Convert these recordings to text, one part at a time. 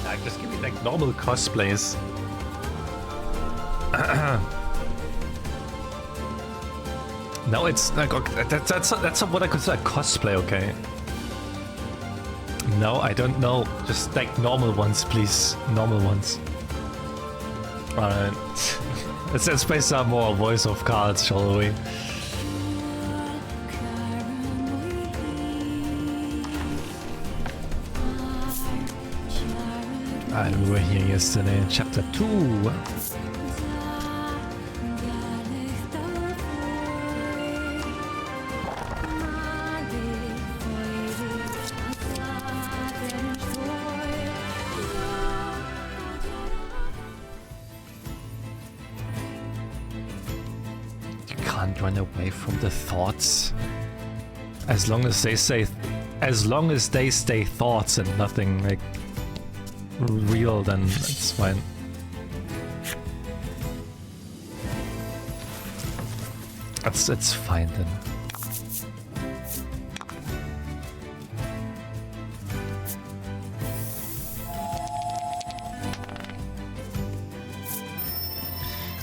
Like, just give me like normal cosplays. No, it's like okay, that's what I consider cosplay, okay? No, I don't know. Just like normal ones, please. Normal ones. Alright. Let's play some more Voice of Cards, shall we? And we were here yesterday in chapter 2. Run away from the thoughts. As long as they stay thoughts and nothing like real, then it's fine. It's fine then.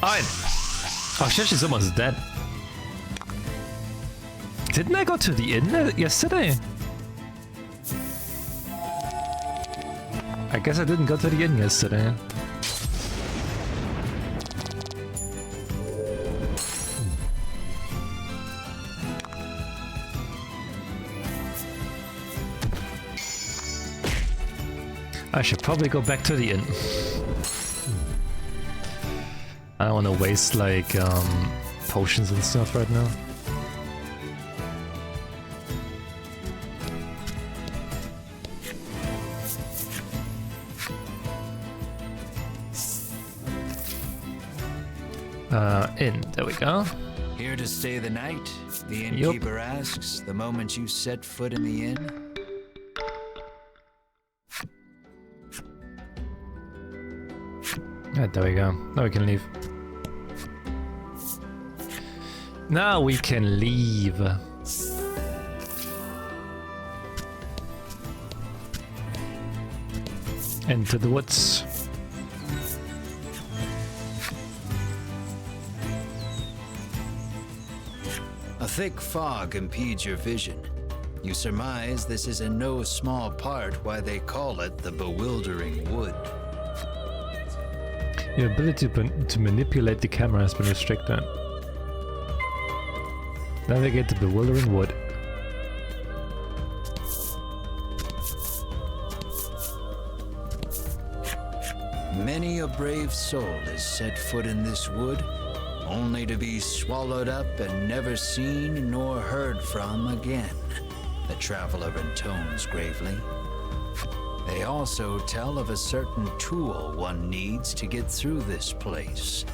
Ein! Oh shit, she's almost dead. Didn't I go to the inn yesterday? I guess I didn't go to the inn yesterday. I should probably go back to the inn. I don't want to waste like potions and stuff right now. Inn, there we go. Here to stay the night? The innkeeper asks the moment you set foot in the inn. Yeah, there we go. Now we can leave. Now we can leave. Into the woods. A thick fog impedes your vision. You surmise this is in no small part why they call it the Bewildering Wood. Your ability to manipulate the camera has been restricted. Navigate the Bewildering Wood. Many a brave soul has set foot in this wood, only to be swallowed up and never seen nor heard from again, the traveler intones gravely. They also tell of a certain tool one needs to get through this place.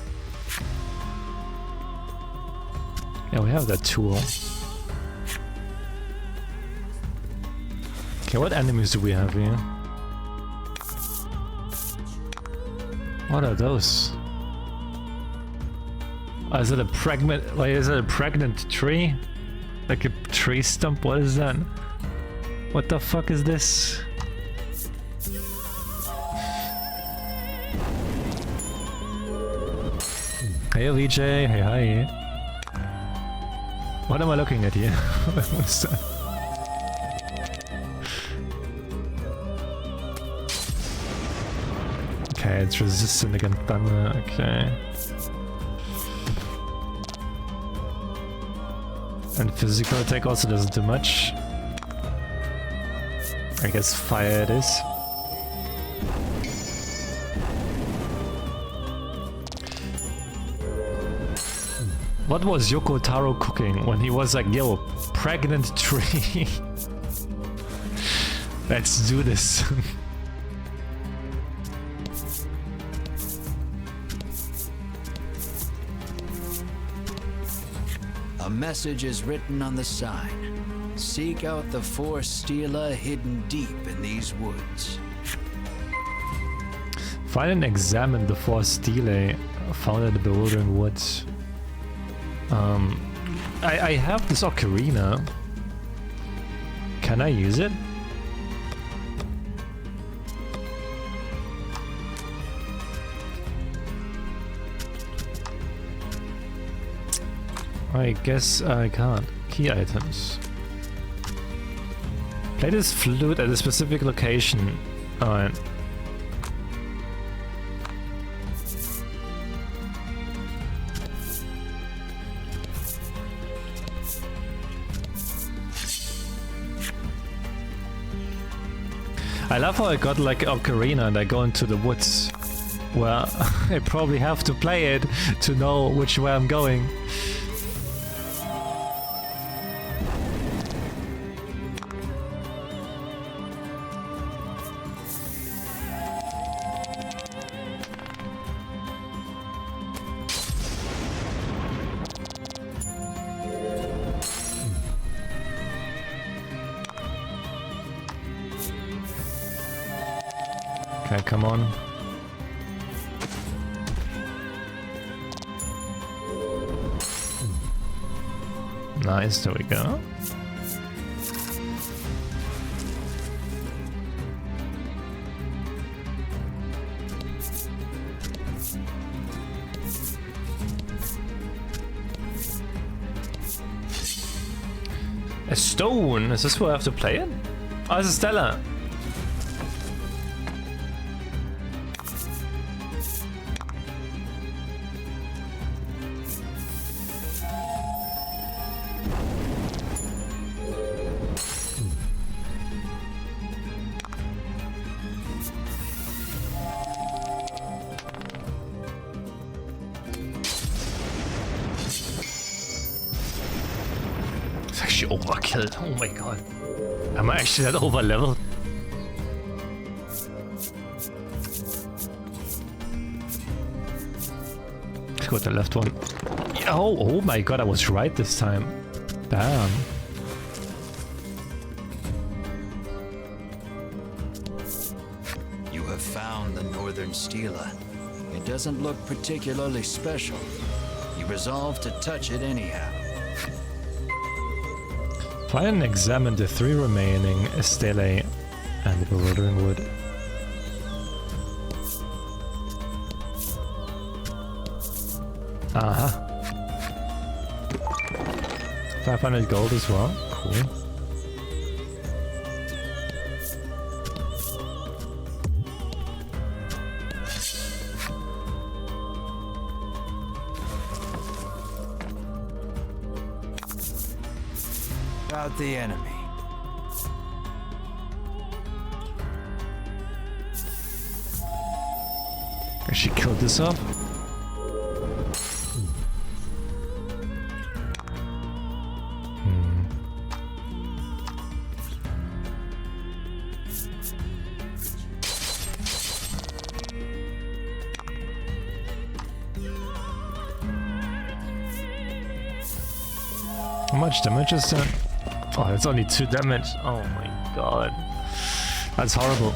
Yeah, we have that tool. Okay, what enemies do we have here? What are those? Oh, is it a pregnant? Like, is it a pregnant tree? Like a tree stump? What is that? What the fuck is this? Hey, VJ. Hey, hi. What am I looking at here? What's that? Okay, it's resistant against thunder. Okay. And physical attack also doesn't do much. I guess fire it is. What was Yoko Taro cooking when he was like, yo, pregnant tree? Let's do this. A message is written on the sign. Seek out the four stela hidden deep in these woods. Find and examine the four stelae found in the Bewildering Woods. I have this ocarina. Can I use it? I guess I can't. Key items. Play this flute at a specific location. Alright. I love how I got like ocarina and I go into the woods. Well, I probably have to play it to know which way I'm going. Okay, come on. Nice, there we go. A stone? Is this where I have to play it? Oh, it's a Stella. Overkilled. Oh my god. Am I actually that over leveled? Got the left one. Oh my god, I was right this time. Damn. You have found the Northern Stela. It doesn't look particularly special. You resolve to touch it anyhow. Find and examine the 3 remaining stelae and the bewildering wood. Aha. 500 gold as well. Cool. About the enemy. I should kill this off. How much damage is that? Oh, that's only 2 damage. Oh my god. That's horrible.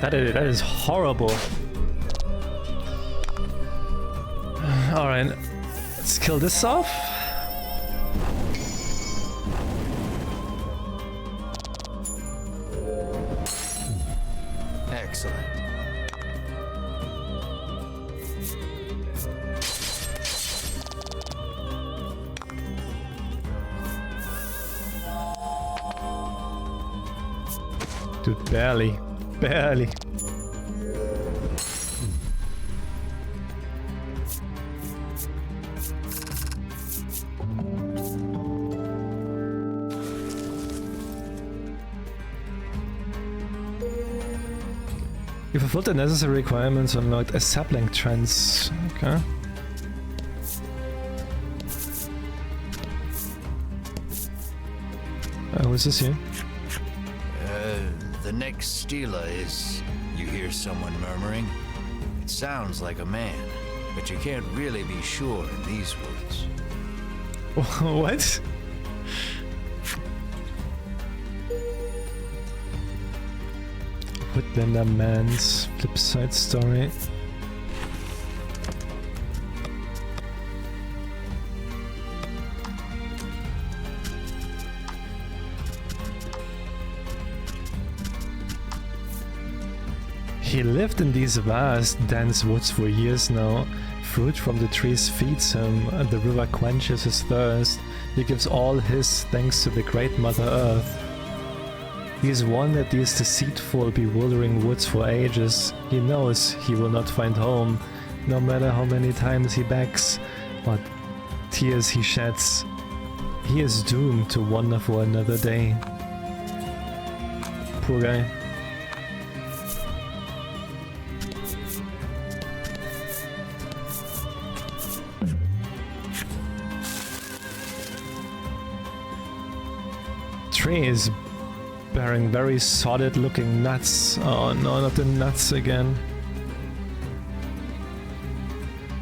That is horrible. Alright. Let's kill this off. Excellent. Dude, barely. Barely. You fulfilled the necessary requirements and unlocked a sapling trance. Okay. Who is this here? The next Stela is... You hear someone murmuring? It sounds like a man, but you can't really be sure in these woods. What? Woodlander Man's flip side story. He lived in these vast, dense woods for years now. Fruit from the trees feeds him, and the river quenches his thirst. He gives all his thanks to the great Mother Earth. He has wandered these deceitful, bewildering woods for ages. He knows he will not find home, no matter how many times he begs, what tears he sheds. He is doomed to wander for another day. Poor guy. Tree is bearing very solid looking nuts. Oh no, not the nuts again.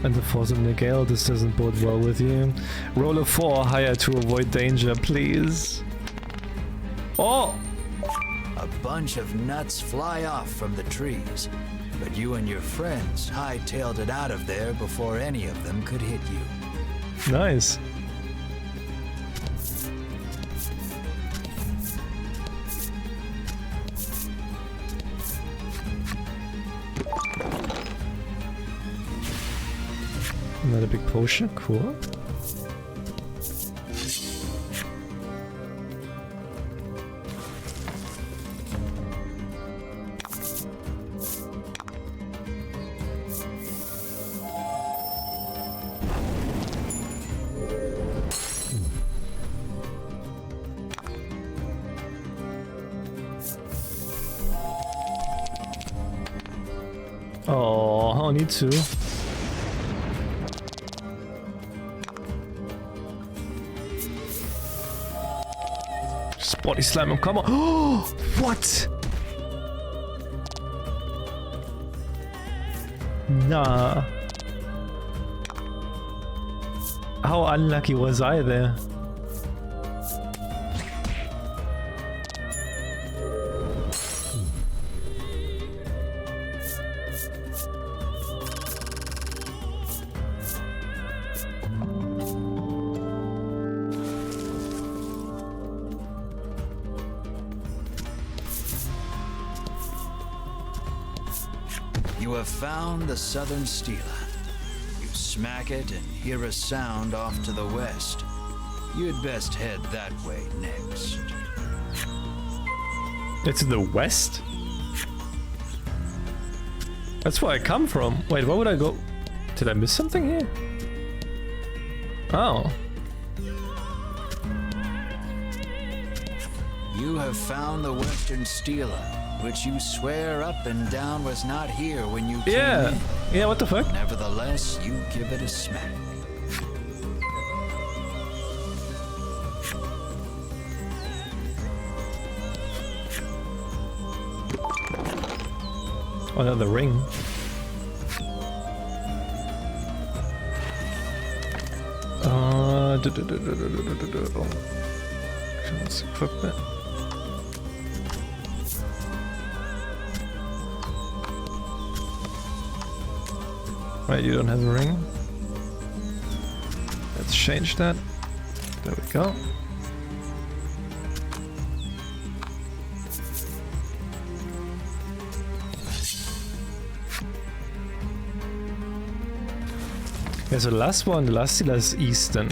And the force of the gale, this doesn't bode well with you. Roll a 4 higher to avoid danger, please. Oh! A bunch of nuts fly off from the trees, but you and your friends hightailed it out of there before any of them could hit you. Nice. Another big potion, cool. Oh, I don't need to. Body slam him, come on. Oh, what? Nah. How unlucky was I there? You have found the southern stela. You smack it and hear a sound off to the west. You'd best head that way next. It's in the west? That's where I come from. Wait, where would I go? Did I miss something here? Oh. You have found the western stela, which you swear up and down was not here when you came in. Yeah, what the fuck? Nevertheless, you give it a smack. Oh, another ring. Let's equip it. Right, you don't have a ring. Let's change that. There we go. Yeah, so the last one, the last stela is Eastern.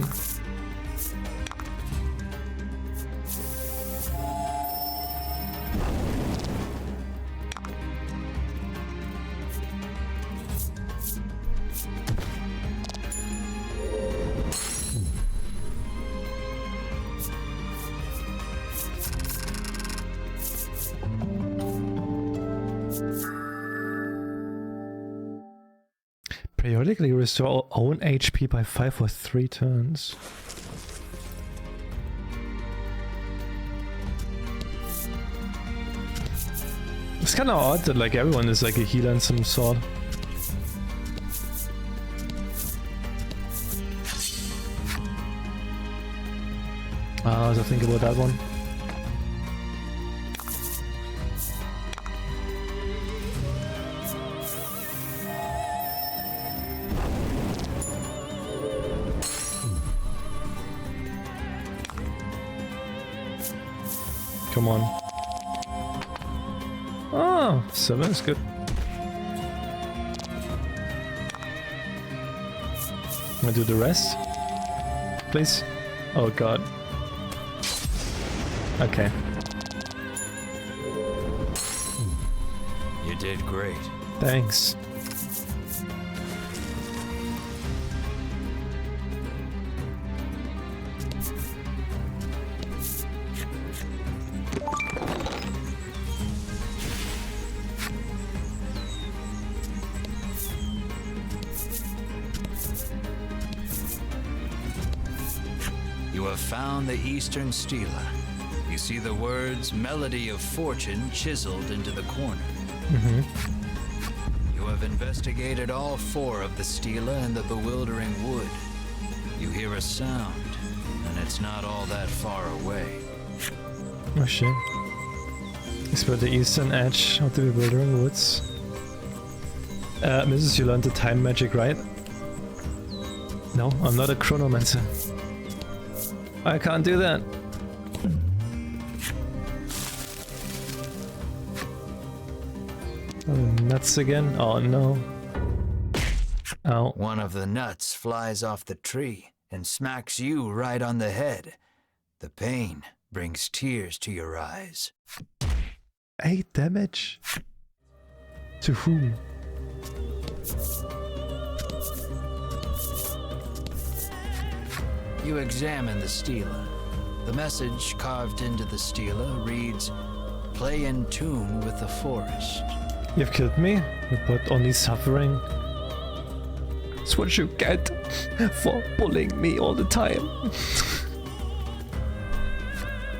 Periodically restore own HP by 5 for 3 turns. It's kind of odd that like everyone is like a healer in some sort. So think about that one. Come on. Oh, 7 is good. gonna do the rest. Please. Oh god. Okay. You did great. Thanks. You have found the Eastern Stela. You see the words Melody of Fortune chiseled into the corner. You have investigated all 4 of the Stela and the bewildering wood. You hear a sound, and it's not all that far away. Oh shit. It's about the eastern edge of the bewildering woods. Mrs. You learned the time magic, right? No, I'm not a chronomancer. I can't do that. Oh, nuts again? Oh no. Ow. One of the nuts flies off the tree and smacks you right on the head. The pain brings tears to your eyes. 8 damage? To whom? You examine the stela. The message carved into the stela reads, "Play in tune with the forest." You've killed me, but only suffering. That's what you get for bullying me all the time.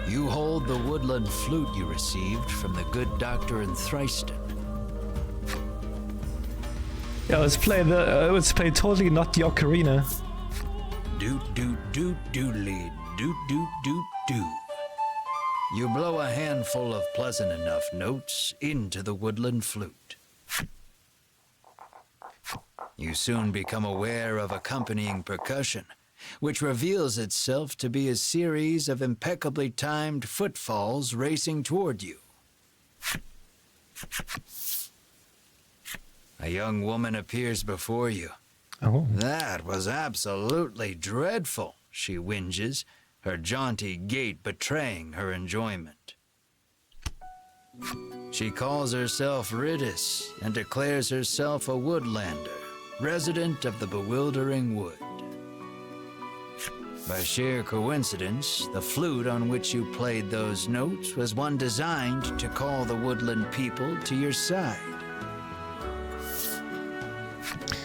You hold the woodland flute you received from the good doctor in Thriston. Yeah, let's play totally not the ocarina. Doot doot doot doodly doot doot doot doo. You blow a handful of pleasant enough notes into the woodland flute. You soon become aware of accompanying percussion, which reveals itself to be a series of impeccably timed footfalls racing toward you. A young woman appears before you. Oh. "That was absolutely dreadful," she whinges, her jaunty gait betraying her enjoyment. She calls herself Riddis and declares herself a woodlander, resident of the bewildering wood. By sheer coincidence, the flute on which you played those notes was one designed to call the woodland people to your side.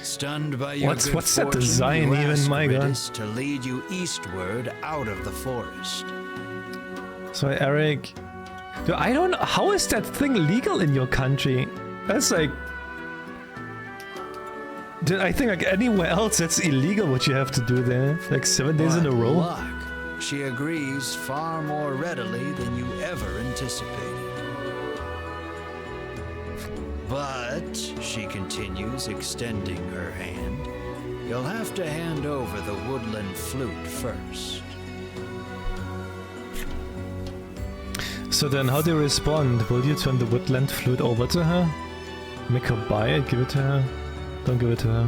Stunned by your good What's that fortune, design you even, ask my god? Riddis to lead you eastward out of the forest. So Eric, dude, I don't know, how is that thing legal in your country? That's like, dude, I think like anywhere else that's illegal what you have to do there, like 7 days in a What row. luck. She agrees far more readily than you ever anticipated. But, she continues, extending her hand, you'll have to hand over the woodland flute first. So then how do you respond? Will you turn the woodland flute over to her? Make her buy it, give it to her? Don't give it to her.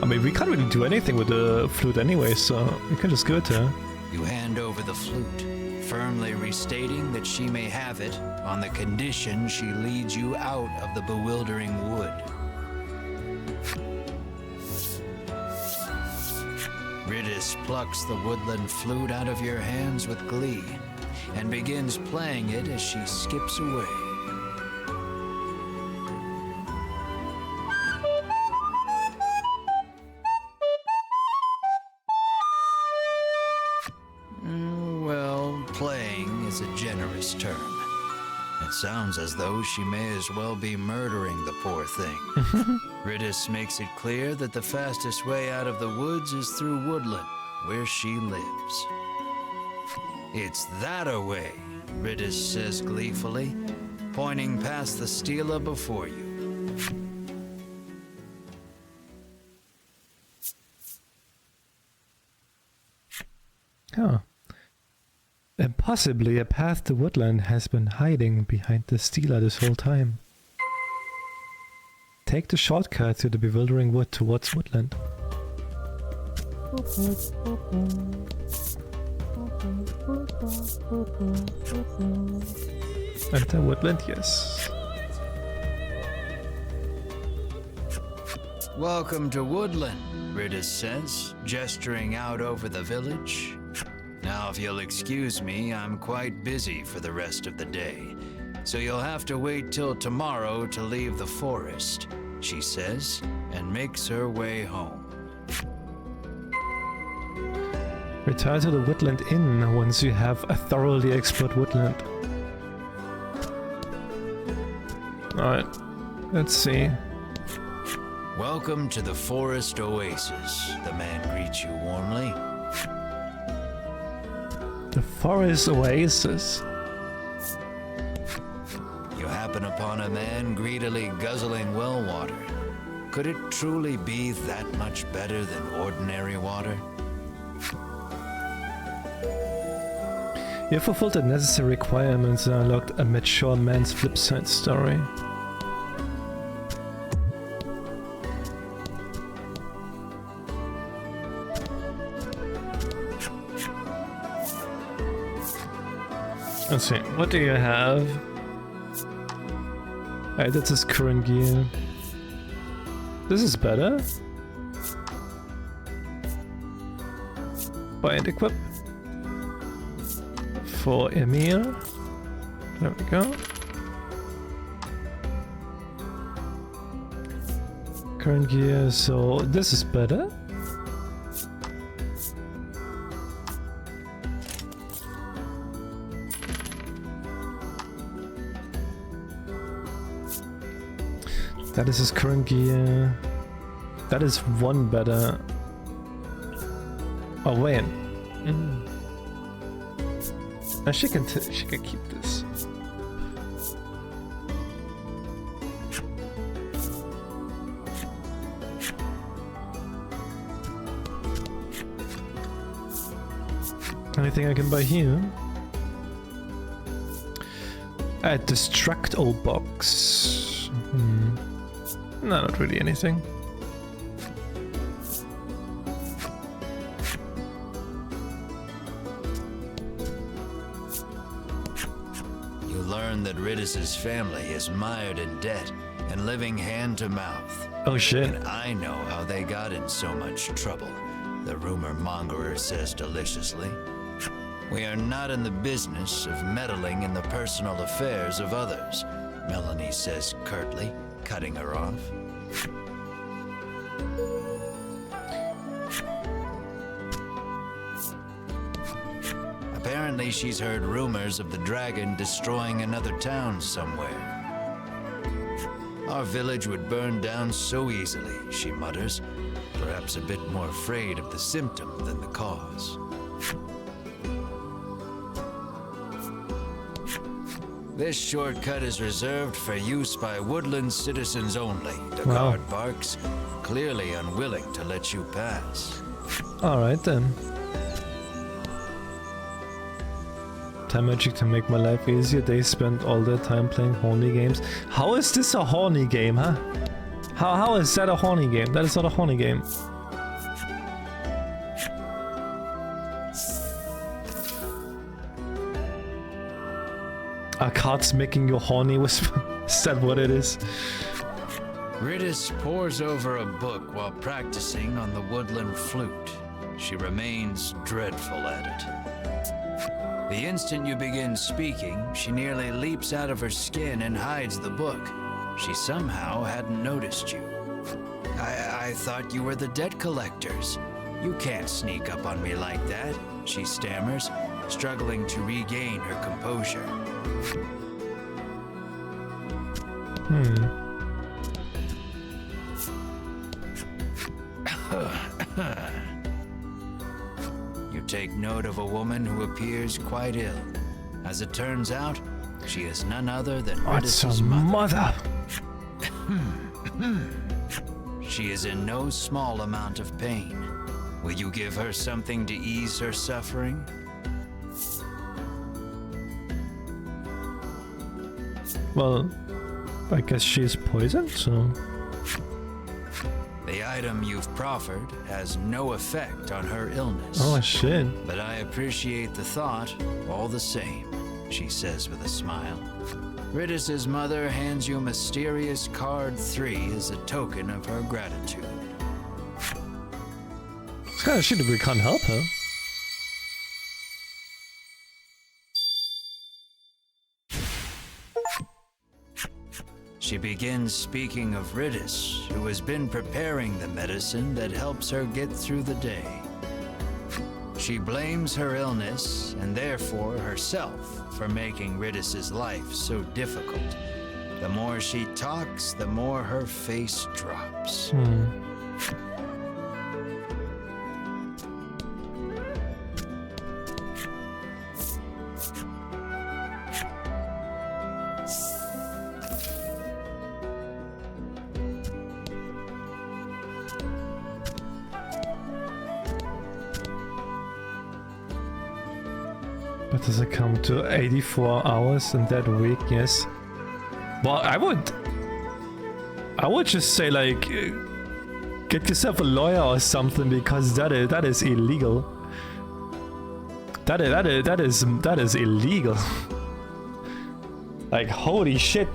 I mean, we can't really do anything with the flute anyway, so we can just give it to her. You hand over the flute, firmly restating that she may have it on the condition she leads you out of the bewildering wood. Riddis plucks the woodland flute out of your hands with glee and begins playing it as she skips away. Well, playing is a generous term. It sounds as though she may as well be murdering the poor thing. Riddis makes it clear that the fastest way out of the woods is through woodland, where she lives. "It's that-a-way," Riddis says gleefully, pointing past the stela before you. Oh. And possibly a path to woodland has been hiding behind the stela this whole time. Take the shortcut to the bewildering wood towards woodland. Enter woodland, yes. Welcome to Woodland, Ridis says, gesturing out over the village. Now, if you'll excuse me, I'm quite busy for the rest of the day, so you'll have to wait till tomorrow to leave the forest, she says, and makes her way home. Retire to the Woodland Inn once you have a thoroughly explored woodland. Alright, let's see. Welcome to the Forest Oasis, the man greets you warmly. The Forest Oasis. You happen upon a man greedily guzzling well water. Could it truly be that much better than ordinary water? You have fulfilled the necessary requirements and unlocked a mature man's flip side story. Let's see, what do you have? Alright, that's his current gear. This is better. Buy and equip. For Emir. There we go. Current gear, so this is better. That is his current gear. That is one better. Oh wait. She can keep this. Anything I can buy here? A Destructo box. No, not really anything. You learn that Ridis's family is mired in debt and living hand to mouth. Oh shit. And I know how they got in so much trouble, the rumor mongerer says deliciously. We are not in the business of meddling in the personal affairs of others, Melanie says curtly, cutting her off. Apparently she's heard rumors of the dragon destroying another town somewhere. Our village would burn down so easily, she mutters, perhaps a bit more afraid of the symptom than the cause. This shortcut is reserved for use by woodland citizens only, the guard barks, clearly unwilling to let you pass. Alright then. Time magic to make my life easier. They spend all their time playing horny games. How is this a horny game, huh? How is that a horny game? That is not a horny game. Are cards making you horny? Is that what it is? Ridis pores over a book while practicing on the woodland flute. She remains dreadful at it. The instant you begin speaking, she nearly leaps out of her skin and hides the book. She somehow hadn't noticed you. I thought you were the debt collectors. You can't sneak up on me like that, she stammers, struggling to regain her composure. You take note of a woman who appears quite ill. As it turns out, she is none other than Ridis's mother. She is in no small amount of pain. Will you give her something to ease her suffering? Well, I guess she's poisoned, so... The item you've proffered has no effect on her illness. Oh shit. But I appreciate the thought all the same, she says with a smile. Ridis's mother hands you mysterious card 3 as a token of her gratitude. It's kind of shit if we can't help her. She begins speaking of Ridis, who has been preparing the medicine that helps her get through the day. She blames her illness, and therefore herself, for making Ridis's life so difficult. The more she talks, the more her face drops. But does it come to 84 hours in that week? Yes. Well, I would just say, like, get yourself a lawyer or something, because that is illegal. That is illegal. Like, holy shit.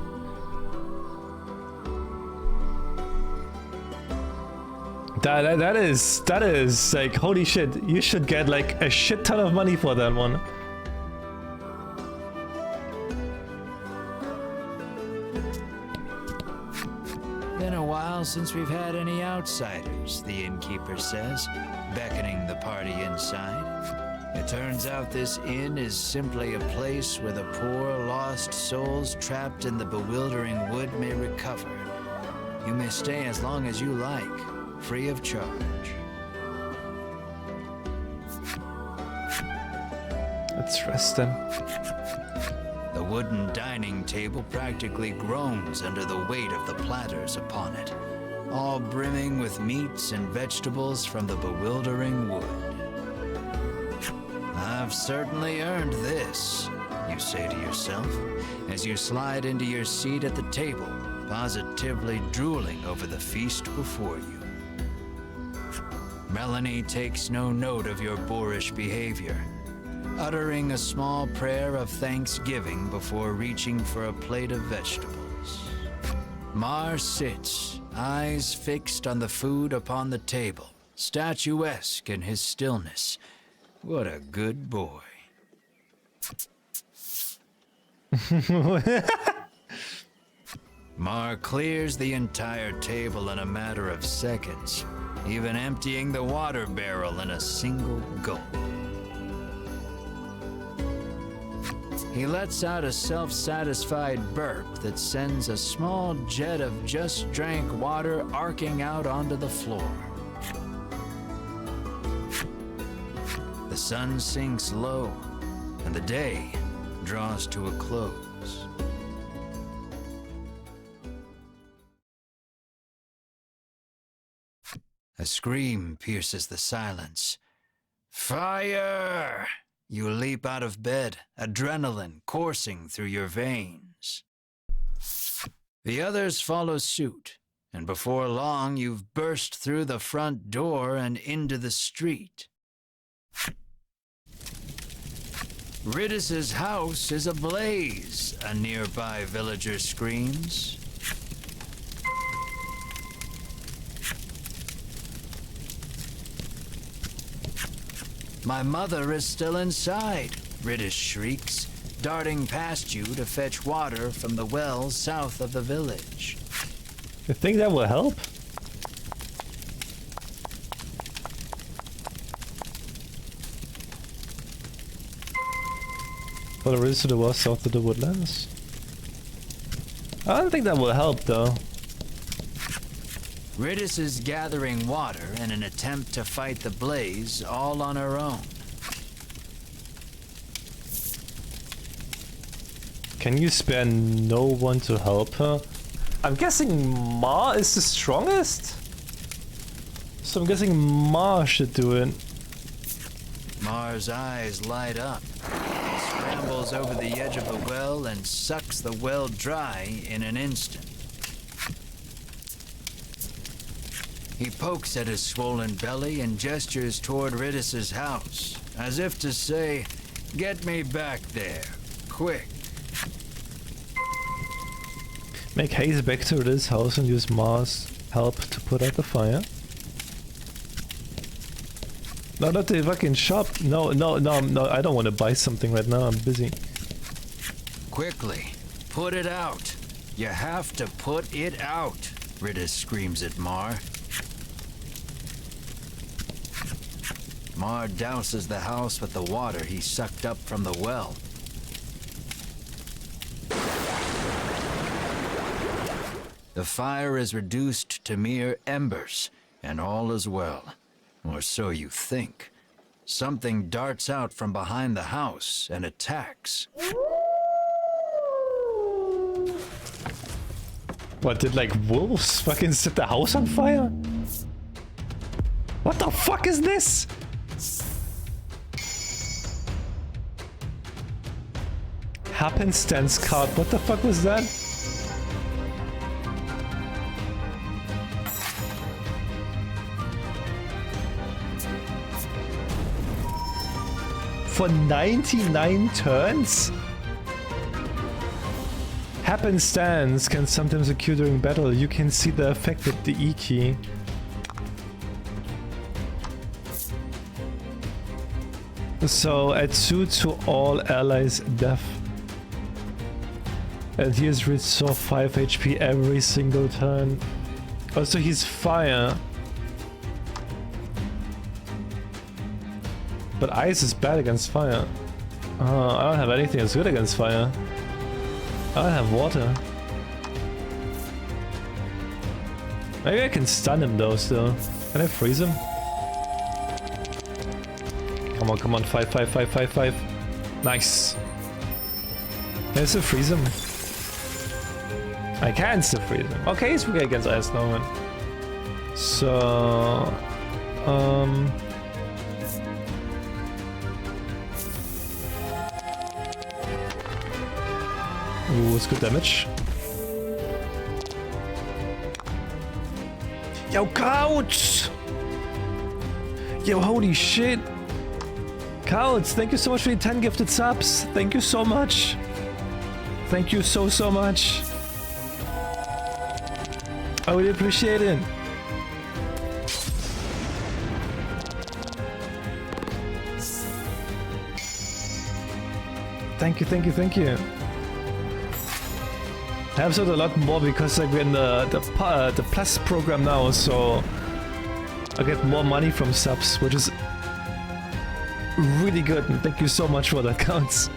That is like, holy shit. You should get like a shit ton of money for that one. Been a while since we've had any outsiders, the innkeeper says, beckoning the party inside. It turns out this inn is simply a place where the poor, lost souls trapped in the bewildering wood may recover. You may stay as long as you like, free of charge. Let's rest then. The wooden dining table practically groans under the weight of the platters upon it, all brimming with meats and vegetables from the bewildering wood. I've certainly earned this, you say to yourself, as you slide into your seat at the table, positively drooling over the feast before you. Melanie takes no note of your boorish behavior, uttering a small prayer of thanksgiving before reaching for a plate of vegetables. Mar sits, eyes fixed on the food upon the table, statuesque in his stillness. What a good boy. Mar clears the entire table in a matter of seconds, even emptying the water barrel in a single gulp. He lets out a self-satisfied burp that sends a small jet of just drank water arcing out onto the floor. The sun sinks low, and the day draws to a close. A scream pierces the silence. Fire! You leap out of bed, adrenaline coursing through your veins. The others follow suit, and before long you've burst through the front door and into the street. Ridis's house is ablaze, a nearby villager screams. My mother is still inside, Ridis shrieks, darting past you to fetch water from the well south of the village. You think that will help? For the rest of the wall south of the woodlands? I don't think that will help though. Ridis is gathering water in an attempt to fight the blaze all on her own. Can you spare no one to help her? I'm guessing Ma is the strongest? So I'm guessing Ma should do it. Mar's eyes light up. He scrambles over the edge of the well and sucks the well dry in an instant. He pokes at his swollen belly and gestures toward Ridis's house, as if to say, "Get me back there, quick." Make haste back to this house and use Mars' help to put out the fire. No, not the fucking shop. No, I don't want to buy something right now. I'm busy. Quickly, put it out. You have to put it out, Ridis screams at Mar. Mar douses the house with the water he sucked up from the well. The fire is reduced to mere embers, and all is well. Or so you think. Something darts out from behind the house and attacks. What, did like wolves fucking set the house on fire? What the fuck is this? Happenstance card, what the fuck was that? For 99 turns? Happenstance can sometimes occur during battle. You can see the effect with the E key. So add 2 to all allies' death. And he has restore 5 HP every single turn. Also, he's fire. But ice is bad against fire. I don't have anything that's good against fire. I don't have water. Maybe I can stun him though still. Can I freeze him? Come on, 5. Nice. Can I still freeze him? I can still freeze him. Okay, he's weak against ice now, man. So... Ooh, it's good damage. Yo, Couch! Yo, holy shit! Couch, thank you so much for the 10 gifted subs. Thank you so much. Thank you so much. I really appreciate it. Thank you. I have sold a lot more because like, we're in the plus program now, so I get more money from subs, which is really good, and thank you so much for that, Counts.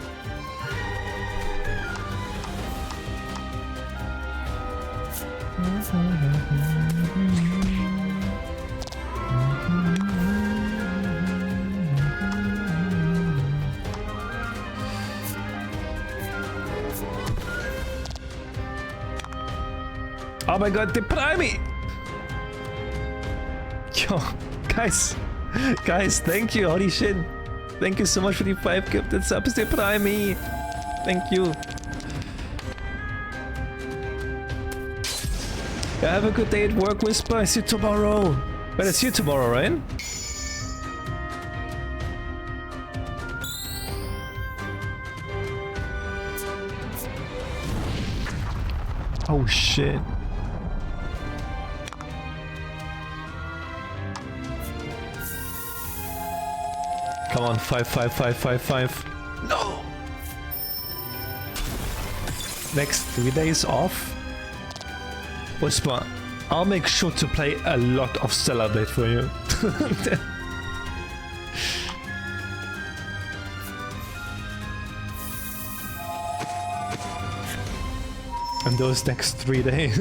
Oh my god, they prime me! Yo, guys, thank you, holy shit. Thank you so much for the 5 gifted subs, they prime me. Thank you. Yeah, have a good day at work, Whisper. I see you tomorrow. But it's you tomorrow, right? Oh shit. Come on, 5. No! Next 3 days off? Whisper, I'll make sure to play a lot of Stellar Blade for you. And those next 3 days.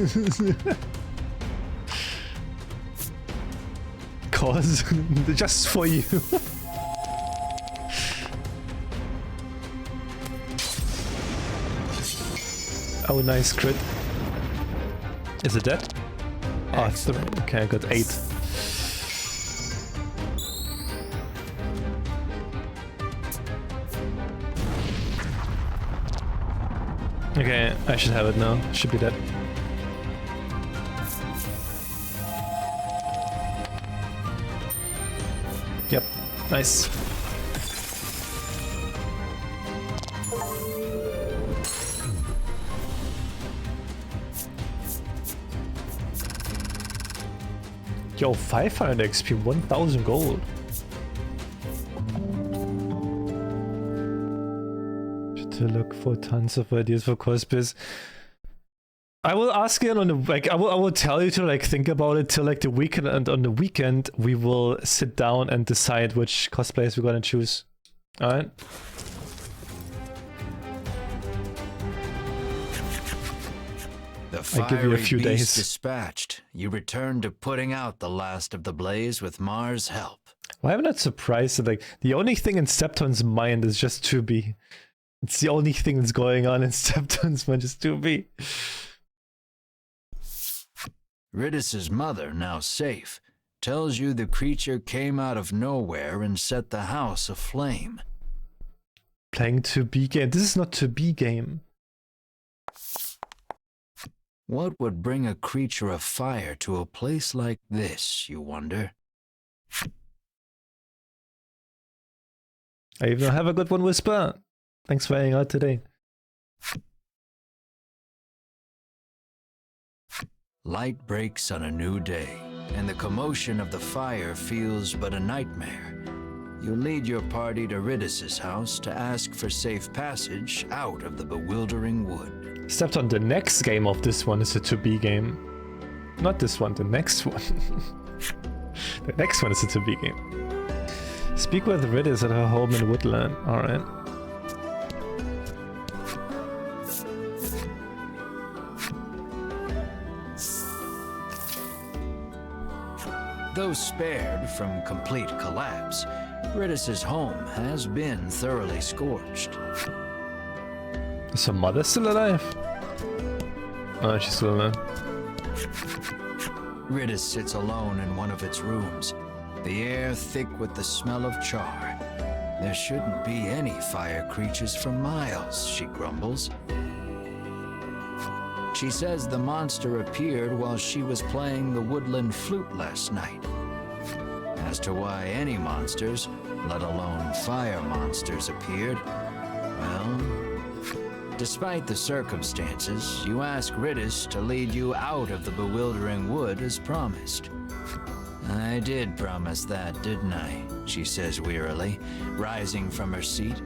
Cause just for you. Oh, nice crit. Is it dead? Oh, it's the... Okay, I got 8. Okay, I should have it now. Should be dead. Yep, nice. Yo, 500 XP, 1000 gold. To look for tons of ideas for cosplays. I will ask you on the like. I will tell you to like think about it till like the weekend, and on the weekend we will sit down and decide which cosplays we're gonna choose. All right. I'll give you a few days. Dispatched, you return to putting out the last of the blaze with Mars' help. Why am I not surprised that like the only thing in Steptone's mind is just 2B? It's the only thing that's going on in Steptone's mind, just 2B. Ridis's mother, now safe, tells you the creature came out of nowhere and set the house aflame. Playing 2B game. This is not 2B game. What would bring a creature of fire to a place like this, you wonder? I even have a good one, Whisper. Thanks for hanging out today. Light breaks on a new day, and the commotion of the fire feels but a nightmare. You lead your party to Ridis's house to ask for safe passage out of the bewildering wood. Steptone, the next game of this one is a 2B game. Not this one, the next one. The next one is a 2B game. Speak with Ridis at her home in Woodland. Alright. Though spared from complete collapse, Ridis's home has been thoroughly scorched. Is her mother still alive? Oh, she's still alive. Ridis sits alone in one of its rooms, the air thick with the smell of char. There shouldn't be any fire creatures for miles, she grumbles. She says the monster appeared while she was playing the woodland flute last night. As to why any monsters, let alone fire monsters, appeared, well, despite the circumstances, you ask Ridis to lead you out of the bewildering wood as promised. I did promise that, didn't I? She says wearily, rising from her seat.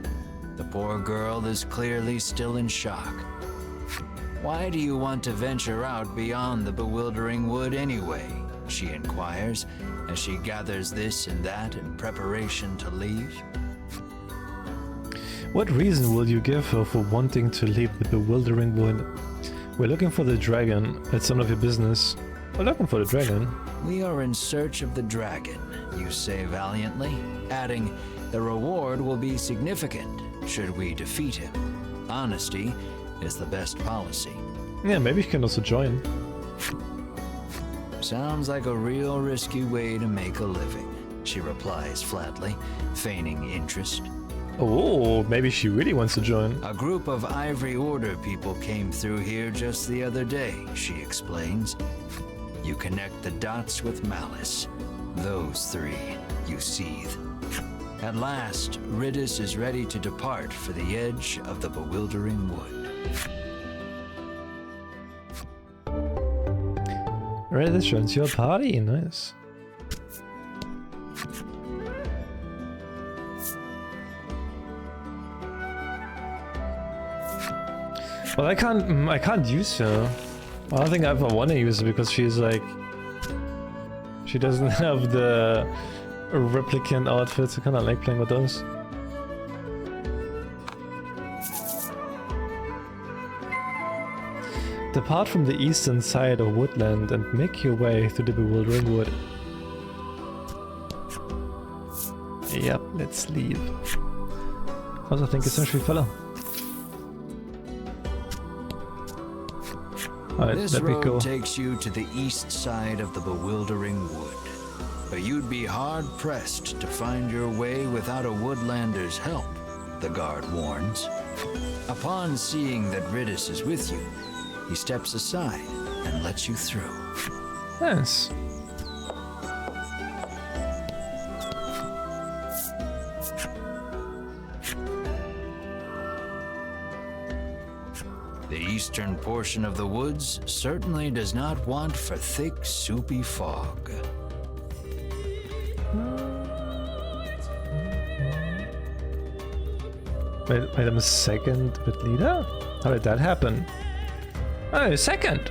The poor girl is clearly still in shock. Why do you want to venture out beyond the bewildering wood anyway? She inquires, as she gathers this and that in preparation to leave. What reason will you give her for wanting to leave the bewildering wood? We're looking for the dragon. It's none of your business. We're looking for the dragon. We are in search of the dragon, you say valiantly, adding, the reward will be significant should we defeat him. Honesty is the best policy. Yeah, maybe you can also join. Sounds like a real risky way to make a living, she replies flatly, feigning interest. Oh, maybe she really wants to join. A group of Ivory Order people came through here just the other day, she explains. You connect the dots with malice. Those three, you seethe. At last, Ridis is ready to depart for the edge of the bewildering wood. Ridis joins your party, nice. Well, I can't use her. I don't think I ever want to use her because she's like, she doesn't have the replicant outfits. I kind of like playing with those. Depart from the eastern side of Woodland and make your way through the bewildering wood. Yep, let's leave. Also, I think it's actually fella. Alright, this let me go. road takes you to the east side of the bewildering wood, but you'd be hard-pressed to find your way without a woodlander's help, the guard warns. Upon seeing that Ridis is with you, he steps aside and lets you through. Nice. The eastern portion of the woods certainly does not want for thick, soupy fog. Wait a second, bit leader? How did that happen? Oh, second!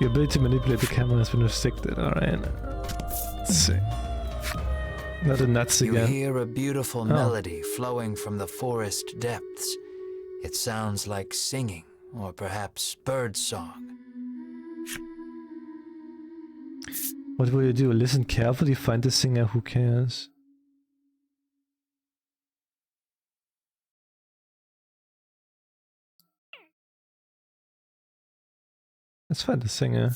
The ability to manipulate the camera has been restricted, alright. Let's see. Not a nuts You again. hear a beautiful melody flowing from the forest depths. It sounds like singing, or perhaps bird song. What will you do? Listen carefully, find the singer, who cares? Let's find the singer.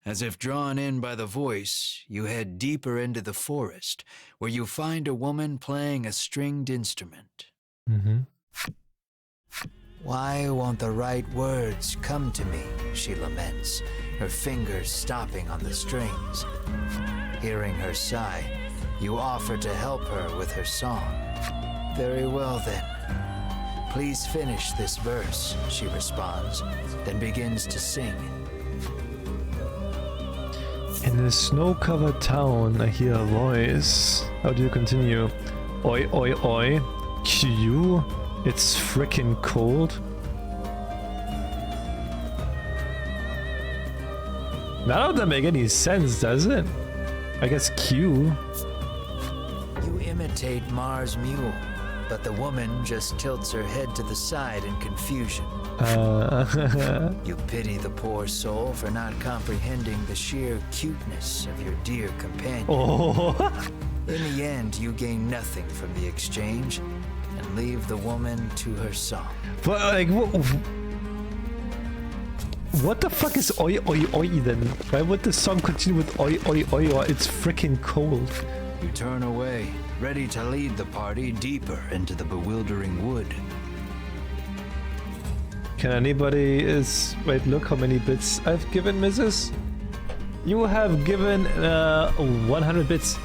As if drawn in by the voice, you head deeper into the forest, where you find a woman playing a stringed instrument. Mm-hmm. Why won't the right words come to me, she laments, her fingers stopping on the strings. Hearing her sigh, you offer to help her with her song. Very well then. Please finish this verse, she responds, then begins to sing. In a snow-covered town, I hear a voice. How do you continue? Oi, oi, oi. Q? It's frickin' cold. None of them make any sense, does it? I guess Q. You imitate Mars' mule, but the woman just tilts her head to the side in confusion. You pity the poor soul for not comprehending the sheer cuteness of your dear companion. Oh. In the end, you gain nothing from the exchange and leave the woman to her song. But like, what the fuck is oi oi oi then? Why would the song continue with oi oi oi or it's freaking cold? You turn away, ready to lead the party deeper into the bewildering wood. Can anybody wait, look how many bits I've given Mrs. You have given 100 bits.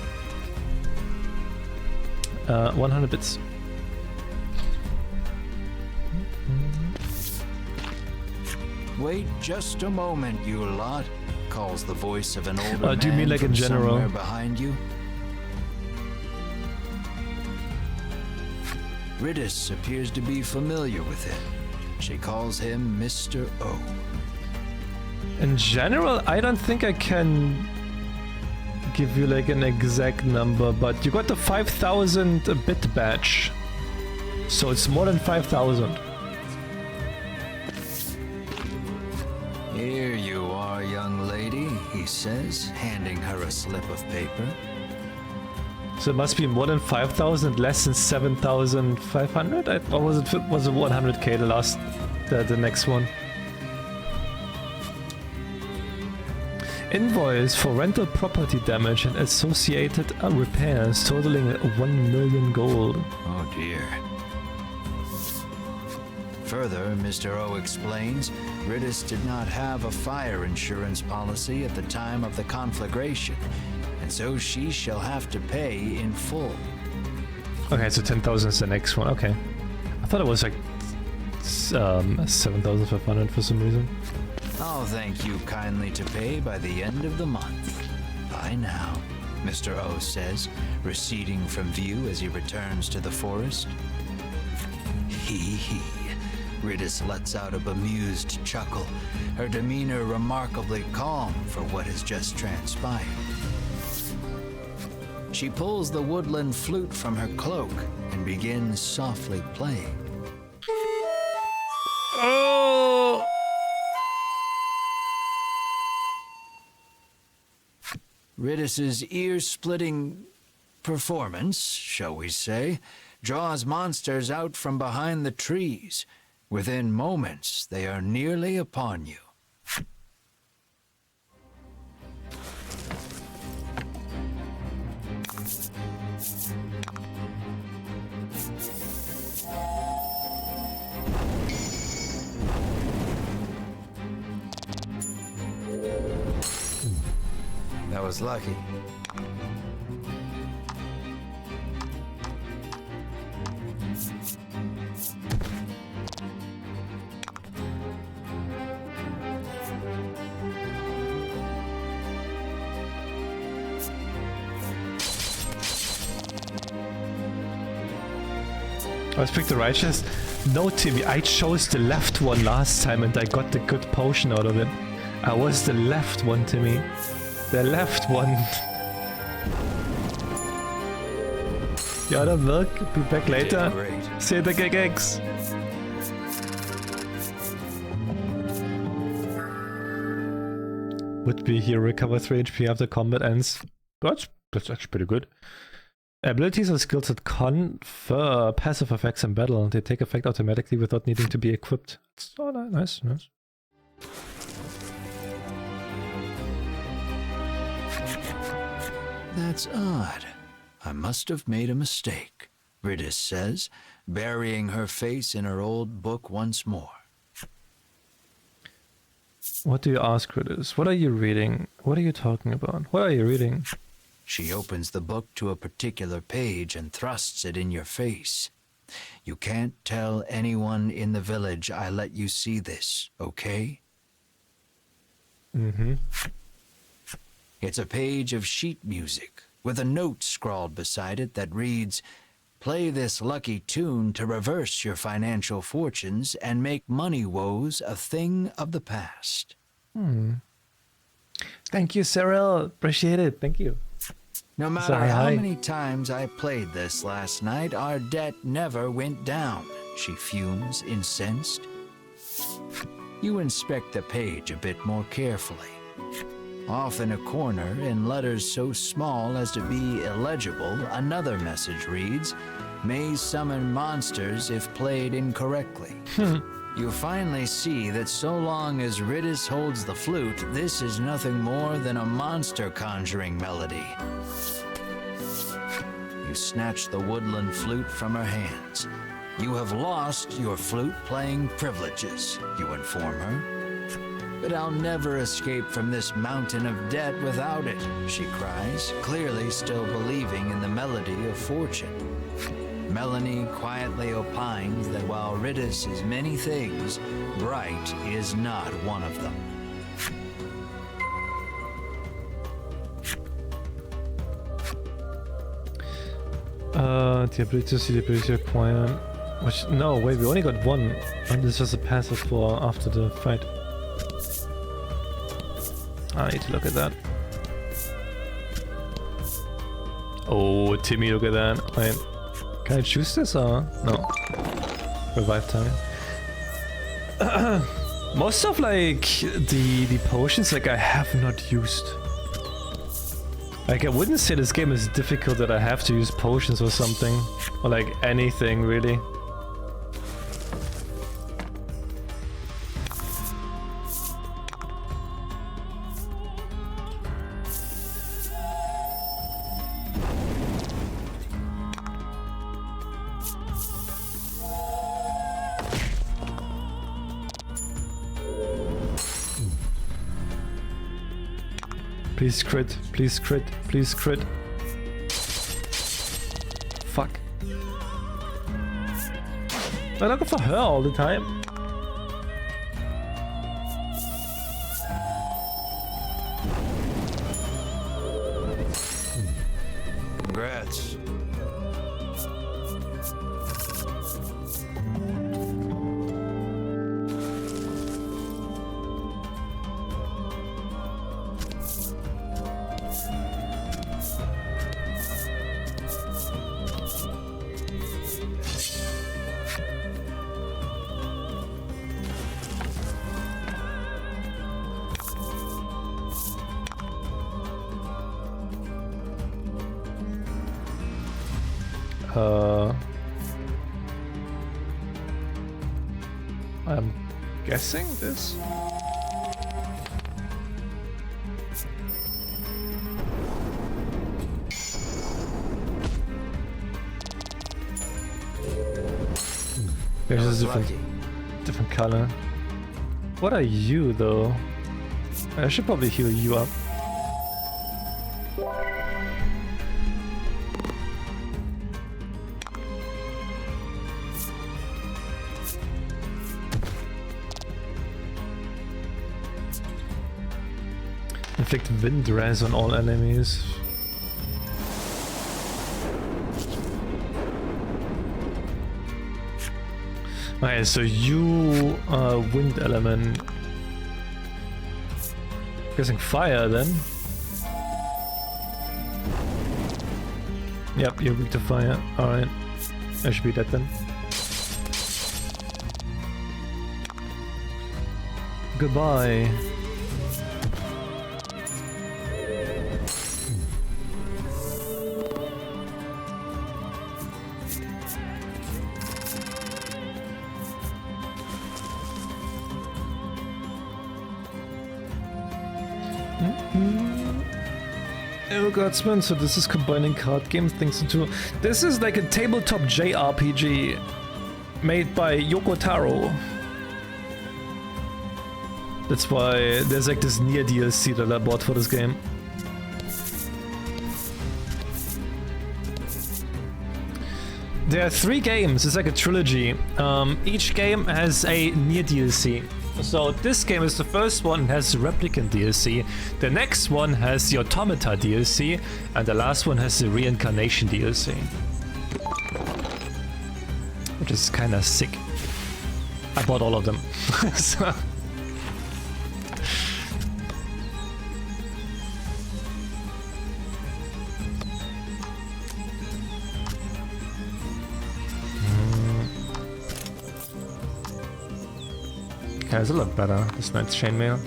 100 bits. Wait just a moment, you lot, calls the voice of an older man do you mean like in from general? somewhere behind you. Ridis appears to be familiar with him. She calls him Mr. O. In general, I don't think I can give you like an exact number, but you got the 5,000 bit badge. So it's more than 5,000. Here you are, young lady, he says, handing her a slip of paper. So it must be more than 5,000, less than 7,500? Or was it 100k the next one? Invoice for rental property damage and associated repairs totaling 1 million gold. Oh dear. Further, Mr. O explains, Ridis did not have a fire insurance policy at the time of the conflagration, and so she shall have to pay in full. Okay, so 10,000 is the next one. Okay. I thought it was like 7,500 for some reason. I'll thank you kindly to pay by the end of the month. Bye now, Mr. O says, receding from view as he returns to the forest. Hee hee. Ridis lets out a bemused chuckle, her demeanor remarkably calm for what has just transpired. She pulls the woodland flute from her cloak and begins softly playing. Oh! Ridis's ear-splitting performance, shall we say, draws monsters out from behind the trees. Within moments, they are nearly upon you. That was lucky. I picked the right chest. No, Timmy, I chose the left one last time and I got the good potion out of it. I was the left one, Timmy. The left one. Yeah, milk. Be back later. See you the gigs. Would be here recover 3 HP after combat ends. That's actually pretty good. Abilities and skills that confer passive effects in battle. They take effect automatically without needing to be equipped. Oh, nice. That's odd. I must have made a mistake, Riddis says, burying her face in her old book once more. What do you ask, Riddis? What are you reading? What are you talking about? What are you reading? She opens the book to a particular page and thrusts it in your face. You can't tell anyone in the village I let you see this, okay? Mm-hmm. It's a page of sheet music with a note scrawled beside it that reads, "Play this lucky tune to reverse your financial fortunes and make money woes a thing of the past." Thank you, Cyril. Appreciate it. Thank you. No matter how many times I played this last night, our debt never went down, she fumes, incensed. You inspect the page a bit more carefully. Off in a corner, in letters so small as to be illegible, another message reads, "May summon monsters if played incorrectly." You finally see that so long as Riddis holds the flute, this is nothing more than a monster conjuring melody. You snatch the woodland flute from her hands. "You have lost your flute-playing privileges," you inform her. "But I'll never escape from this mountain of debt without it," she cries, clearly still believing in the melody of fortune. Melanie quietly opines that while Riddis is many things, bright is not one of them. The ability to see the ability to acquire. Which, no, wait, we only got one. And this is just a passive for after the fight. I need to look at that. Oh, Timmy, look at that. Wait, can I choose this or no? Revive time. Most of like the potions like I have not used. Like I wouldn't say this game is difficult that I have to use potions or something. Or like anything really. Please crit, please crit, please crit. Fuck. I'm looking for her all the time. Congrats. I'm guessing this? There's a different color. What are you though? I should probably heal you up. Inflict wind res on all enemies. Okay, so you are wind element. Guessing fire then. Yep, you're weak to fire. Alright. I should be dead then. Goodbye. Oh Godsman, so this is combining card game things into... This is like a tabletop JRPG made by Yoko Taro. That's why there's like this Nier DLC that I bought for this game. There are 3 games, it's like a trilogy. Each game has a Nier DLC. So this game is the first one, has the Replicant DLC, the next one has the Automata DLC, and the last one has the Reincarnation DLC. Which is kinda sick. I bought all of them. So. Yeah, it's a lot better, this Knight's Chainmail.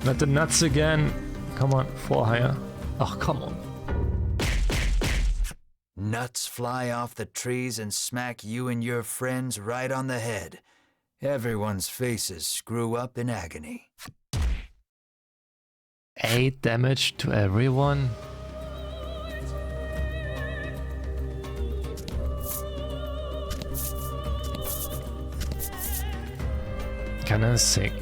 Not the nuts again. Come on, 4 higher. Oh, come on. Nuts fly off the trees and smack you and your friends right on the head. Everyone's faces screw up in agony. 8 damage to everyone. Kinda sick.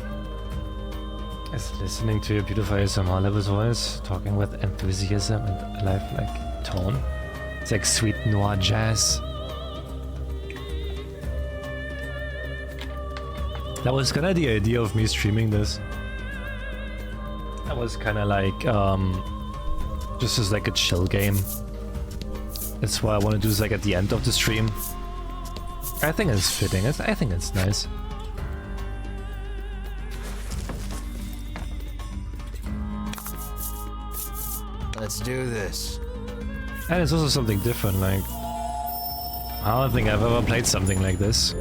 As listening to your beautiful ASMR level's voice, talking with enthusiasm and a lifelike tone. It's like sweet noir jazz. That was kinda the idea of me streaming this. That was kind of like, just as like a chill game. That's why I want to do this like at the end of the stream. I think it's fitting, I think it's nice. Let's do this. And it's also something different, like... I don't think I've ever played something like this.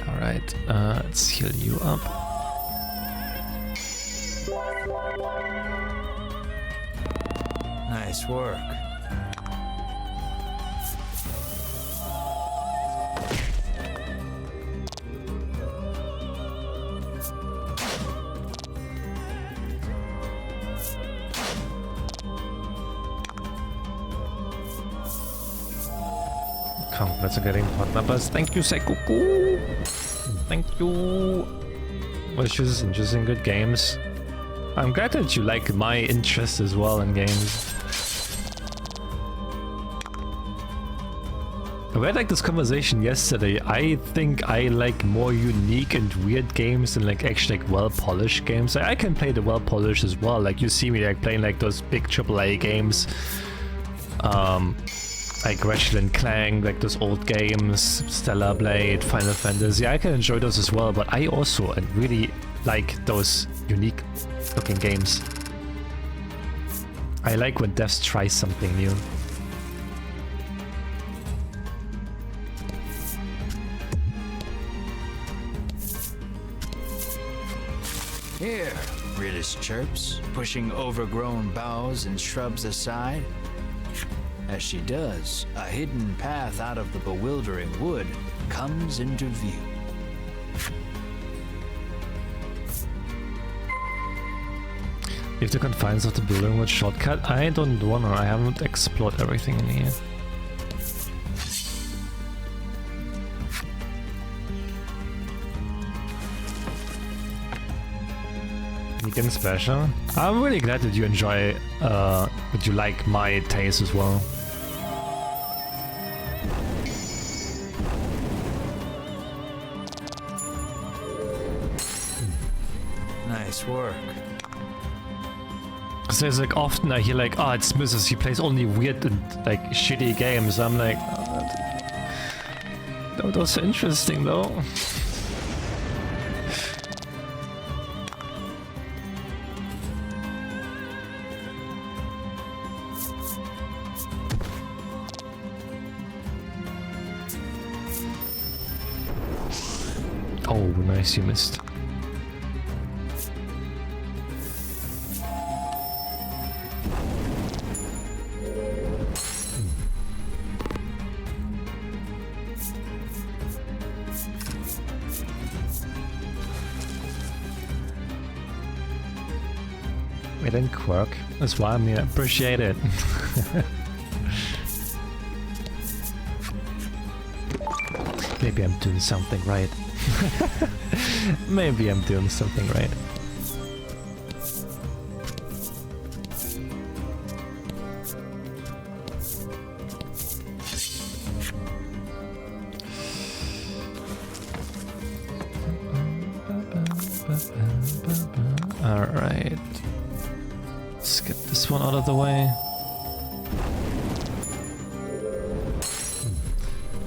Alright, let's heal you up. Nice work. Congrats on getting hot numbers. Thank you, Saikuku! Thank you! Wishes and just in good games. I'm glad that you like my interest as well in games. We had like this conversation yesterday. I think I like more unique and weird games than like actually like well-polished games. I can play the well-polished as well. Like you see me like playing like those big AAA games. Like Ratchet & Clank, like those old games, Stellar Blade, Final Fantasy. I can enjoy those as well, but I also really like those unique looking games. I like when devs try something new. Here, Riddis chirps, pushing overgrown boughs and shrubs aside. As she does, a hidden path out of the bewildering wood comes into view. If the confines of the building with shortcut, I don't wanna, I haven't explored everything in here. Weekend special. I'm really glad that you enjoy, that you like my taste as well. Nice work. So it's like often I hear like, oh, it's Mizuz, he plays only weird and like shitty games. I'm like, oh, those are interesting though. Oh, nice, you missed. We didn't quirk. That's why I'm here. Appreciate it. Maybe I'm doing something right. Maybe I'm doing something right. Alright. Let's get this one out of the way.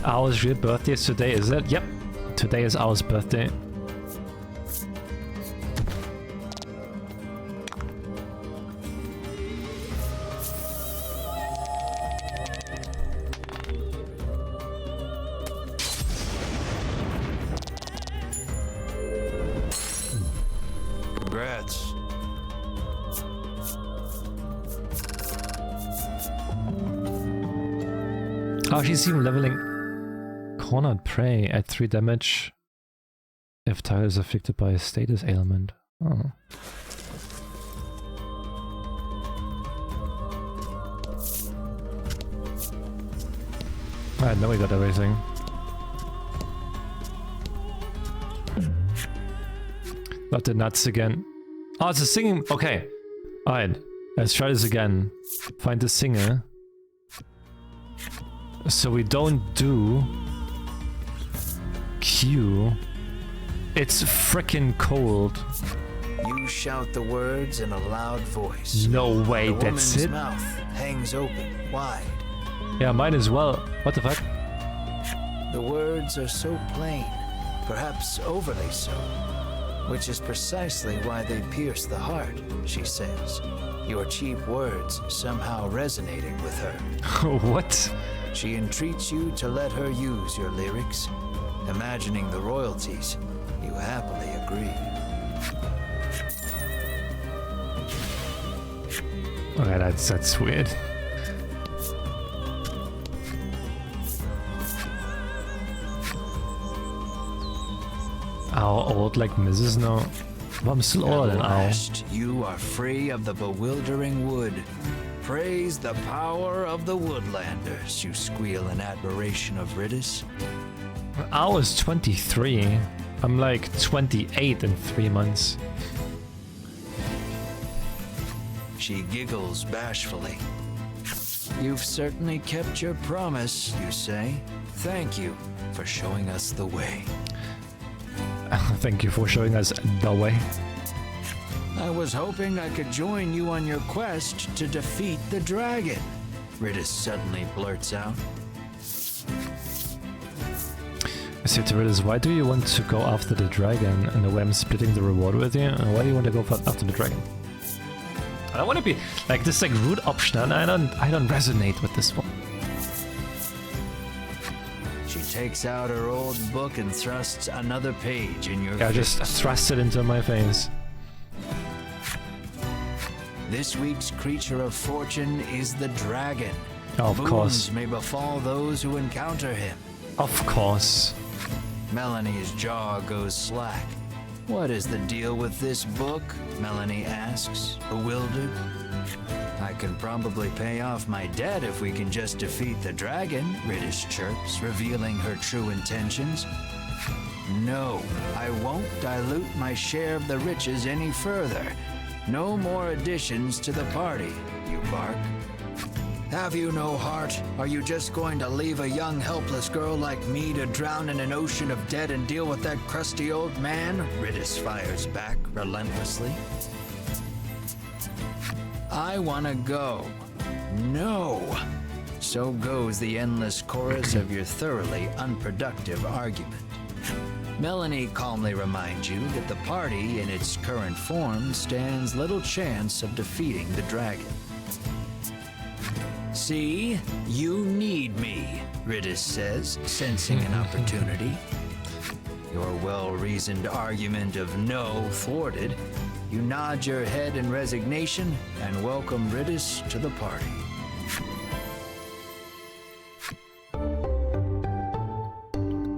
Our real birthday is today, is it? Yep. Today is our birthday. Congrats. Oh, she's even leveling Cornered Prey at 3 damage if target is affected by a status ailment. Oh. Alright, now we got everything. Not the nuts again. Oh, it's a singing. Okay. Alright, let's try this again. Find the singer. So we don't do Q. It's frickin' cold. You shout the words in a loud voice. No way, the that's woman's it? mouth hangs open, wide. Yeah, mine as well. What the fuck? The words are so plain, perhaps overly so, which is precisely why they pierce the heart, she says. Your cheap words somehow resonating with her. What? She entreats you to let her use your lyrics. Imagining the royalties, you happily agree. Okay, that's weird. How old like Mizuz now? Well, I'm still older than At Owl. last, you are free of the bewildering wood. Praise the power of the woodlanders, you squeal in admiration of Ridis. Owl is 23. I'm like 28 in 3 months. She giggles bashfully. You've certainly kept your promise, you say. Thank you for showing us the way. Thank you for showing us the way. I was hoping I could join you on your quest to defeat the dragon, Ridis suddenly blurts out. I say to Ridis, why do you want to go after the dragon in the way I'm splitting the reward with you? And why do you want to go after the dragon? I don't want to be like this like rude option, and I don't resonate with this one. She takes out her old book and thrusts another page in your Yeah, face. just thrust it into my face. This week's creature of fortune is the dragon. Oh, of course. Boons may befall those who encounter him. Of course. Melanie's jaw goes slack. What is the deal with this book? Melanie asks, bewildered. I can probably pay off my debt if we can just defeat the dragon, Ridis chirps, revealing her true intentions. No, I won't dilute my share of the riches any further. No more additions to the party, you bark. Have you no heart? Are you just going to leave a young, helpless girl like me to drown in an ocean of dead and deal with that crusty old man? Ridis fires back relentlessly. I want to go. No. So goes the endless chorus of your thoroughly unproductive argument. Melanie calmly reminds you that the party in its current form stands little chance of defeating the dragon. See, you need me, Ridis says, sensing an opportunity. Your well-reasoned argument of no thwarted, you nod your head in resignation and welcome Ridis to the party.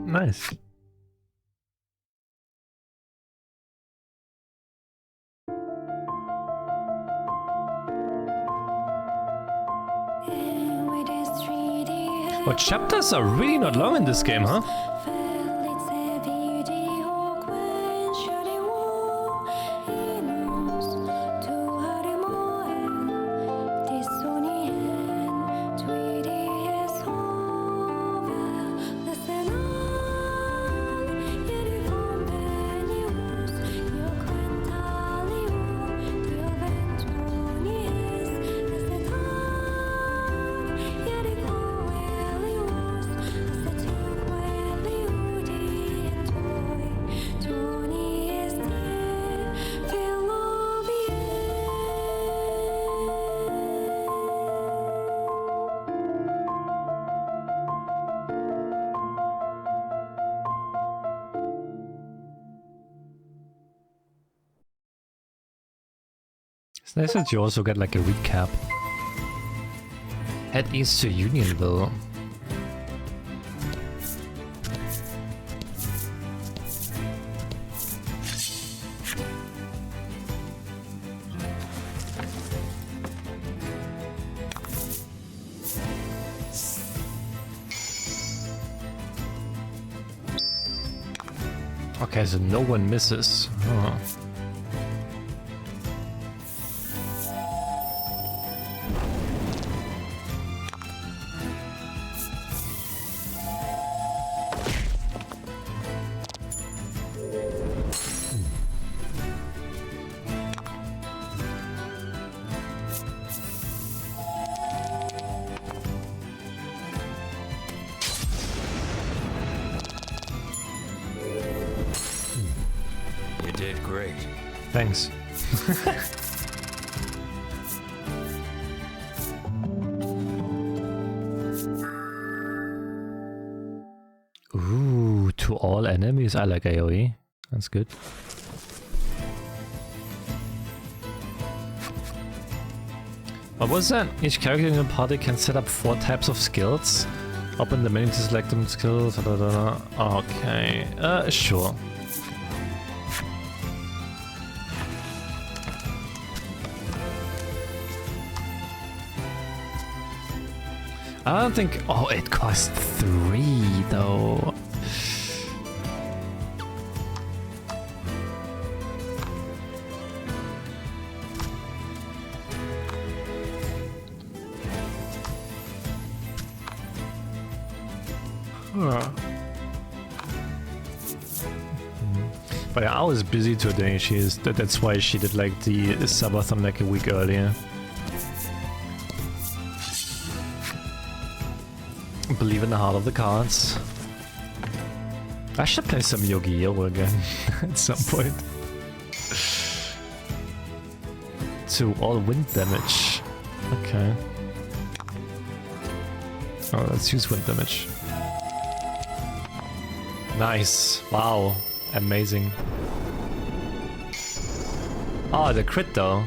Nice. Well, chapters are really not long in this game, huh? It's nice that you also get like a recap. Head east to Unionville. Okay, so no one misses. Oh. Thanks. Ooh, to all enemies. I like AoE. That's good. What was that? Each character in the party can set up 4 types of skills. Open the menu to select them skills. Okay. Sure. I don't think... Oh, it costs 3 though. Huh. But yeah, I was busy today. That's why she did like the subathon like a week earlier. Believe in the heart of the cards. I should play some Yu-Gi-Oh again at some point. To all wind damage. Okay. Oh, let's use wind damage. Nice. Wow. Amazing. Oh, the crit though.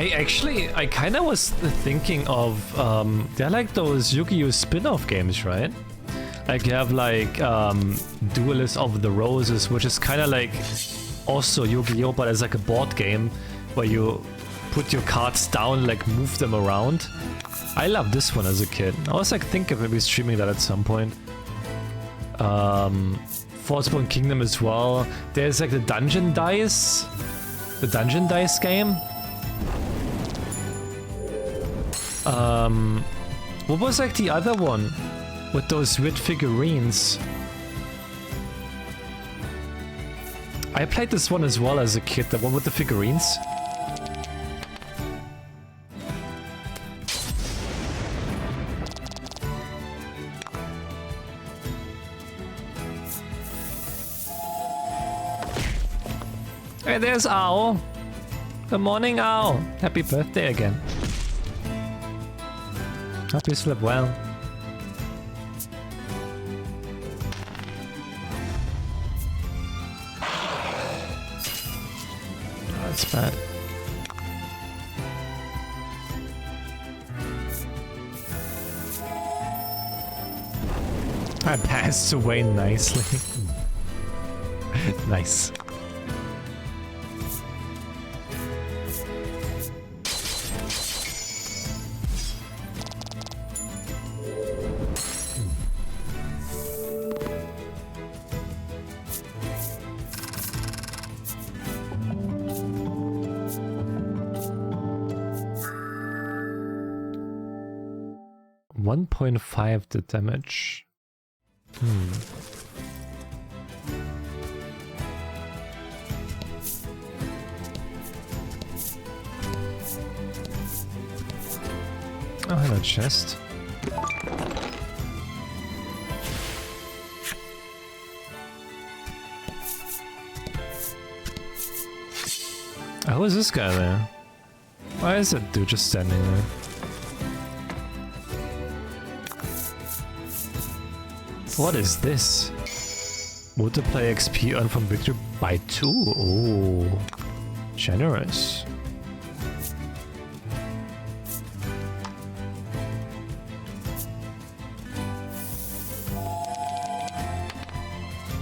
I kinda was thinking of, they're like those Yu-Gi-Oh spin-off games, right? Like you have like, Duelist of the Roses, which is kinda like also Yu-Gi-Oh, but as like a board game, where you put your cards down, like move them around. I loved this one as a kid. I was like thinking of maybe streaming that at some point. Forspawn Kingdom as well. There's like the dungeon dice. The dungeon dice game. What was like the other one? With those weird figurines. I played this one as well as a kid, the one with the figurines. Hey, there's Owl. Good morning, Owl. Happy birthday again. Hope you slept well. That's bad. I passed away nicely. Nice. .5 the damage. Oh, hello, chest. Who is this guy there? Why is that dude just standing there? What is this? Multiplayer XP earned from victory by 2. Oh, generous.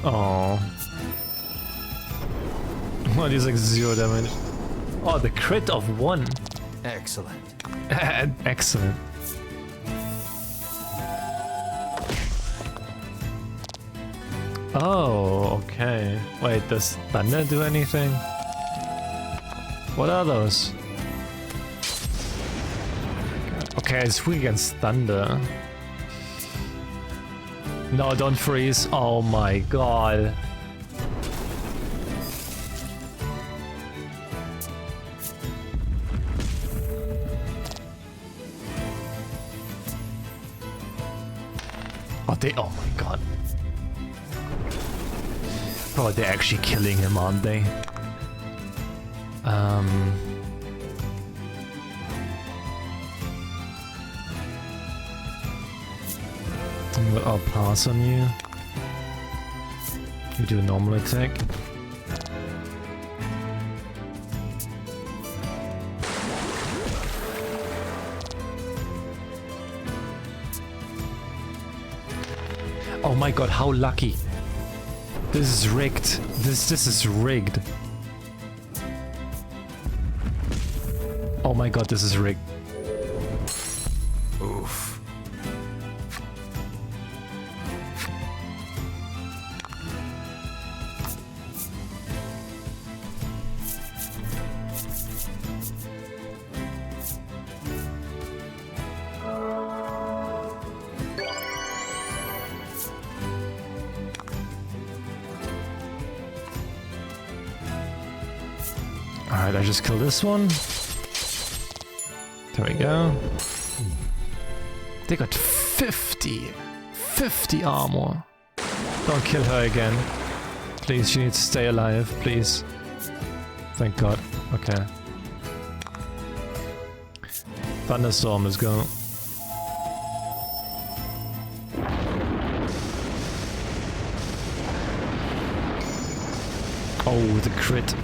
Oh. What is like 0 damage? Oh, the crit of 1. Excellent. Excellent. Oh, okay. Wait, does thunder do anything? What are those? Okay, it's weak against thunder. No, don't freeze. Oh my god. Oh my god. Oh, they're actually killing him, aren't they? I'll pass on you. You do a normal attack. Oh my god, how lucky. This is rigged. This is rigged. Oh my god, this is rigged. Oof. Alright, I just killed this one. There we go. They got 50 armor. Don't kill her again. Please, she needs to stay alive, please. Thank god. Okay. Thunderstorm, let's go. Oh, the crit.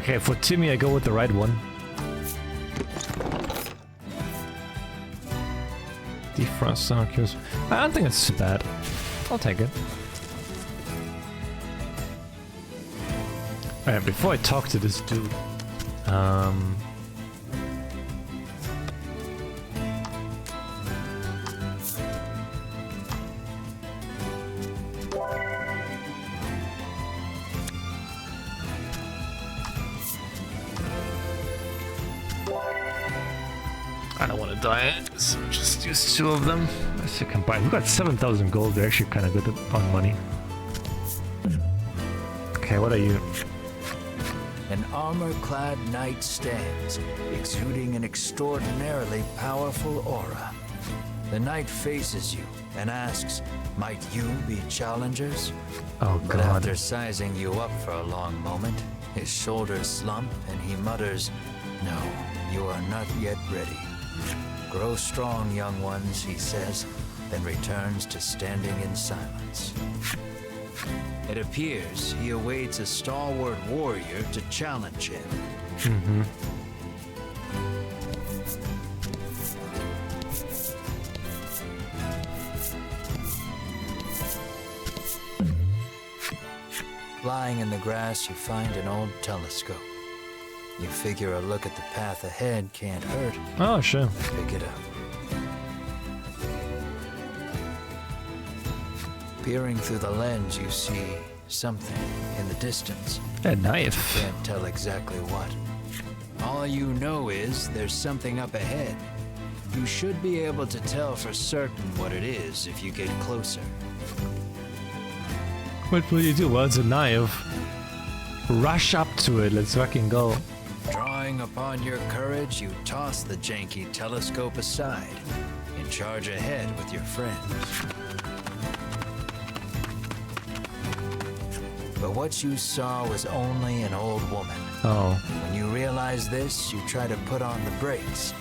Okay, for Timmy I go with the right one. Defrost Sarkis. I don't think it's too bad. I'll take it. Alright, before I talk to this dude, I don't want to die, so just use 2 of them. Let's see, combine. We got 7,000 gold. They're actually kind of good on money. Okay, what are you? An armor-clad knight stands, exuding an extraordinarily powerful aura. The knight faces you and asks, "Might you be challengers?" Oh But god. after sizing you up for a long moment, his shoulders slump and he mutters, "No, you are not yet ready. Grow strong, young ones," he says, then returns to standing in silence. It appears he awaits a stalwart warrior to challenge him. Mm-hmm. Lying in the grass, you find an old telescope. You figure a look at the path ahead can't hurt. Oh, sure. Pick it up. Peering through the lens, you see something in the distance. A knife. Can't tell exactly what. All you know is there's something up ahead. You should be able to tell for certain what it is if you get closer. What will you do? Well, it's a knife. Rush up to it. Let's fucking go. Drawing upon your courage, you toss the janky telescope aside and charge ahead with your friends. But what you saw was only an old woman. Oh. When you realize this, you try to put on the brakes,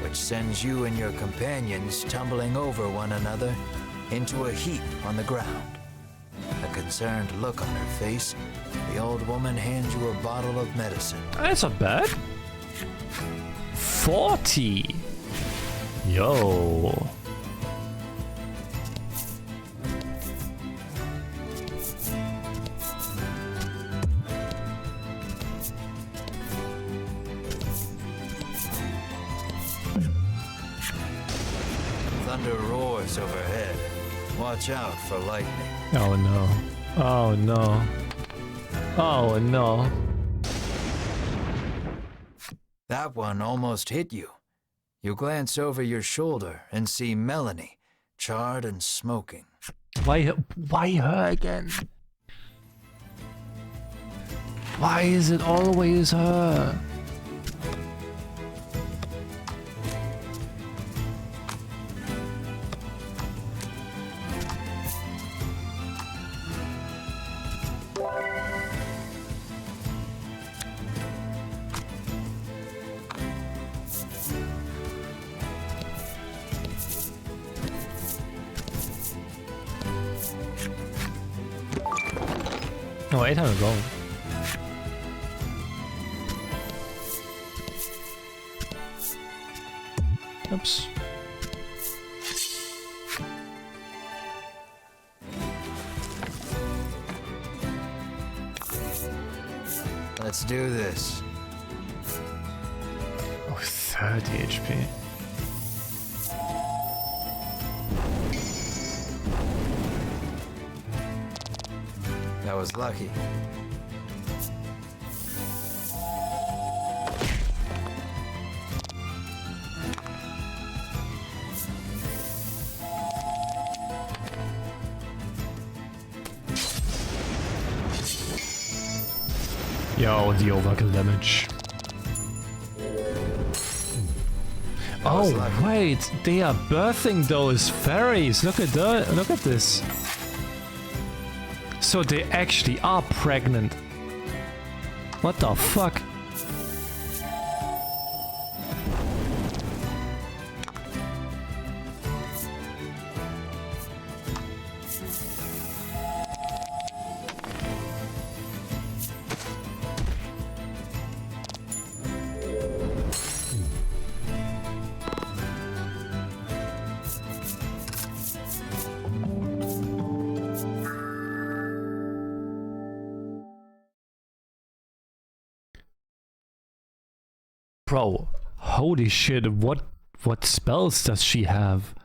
which sends you and your companions tumbling over one another into a heap on the ground. A concerned look on her face, the old woman hands you a bottle of medicine. That's not bad. 40. Yo. Thunder roars overhead. Watch out for lightning. Oh no. Oh no. Oh no. That one almost hit you. You glance over your shoulder and see Melanie, charred and smoking. Why her again? Why is it always her? Oh, 800 gold. Oops. Let's do this. Oh, 30 HP. That was lucky. Yo, the overkill damage. Oh wait, they are birthing those fairies. Look at this. So they actually are pregnant. What the fuck? Bro, holy shit, what spells does she have?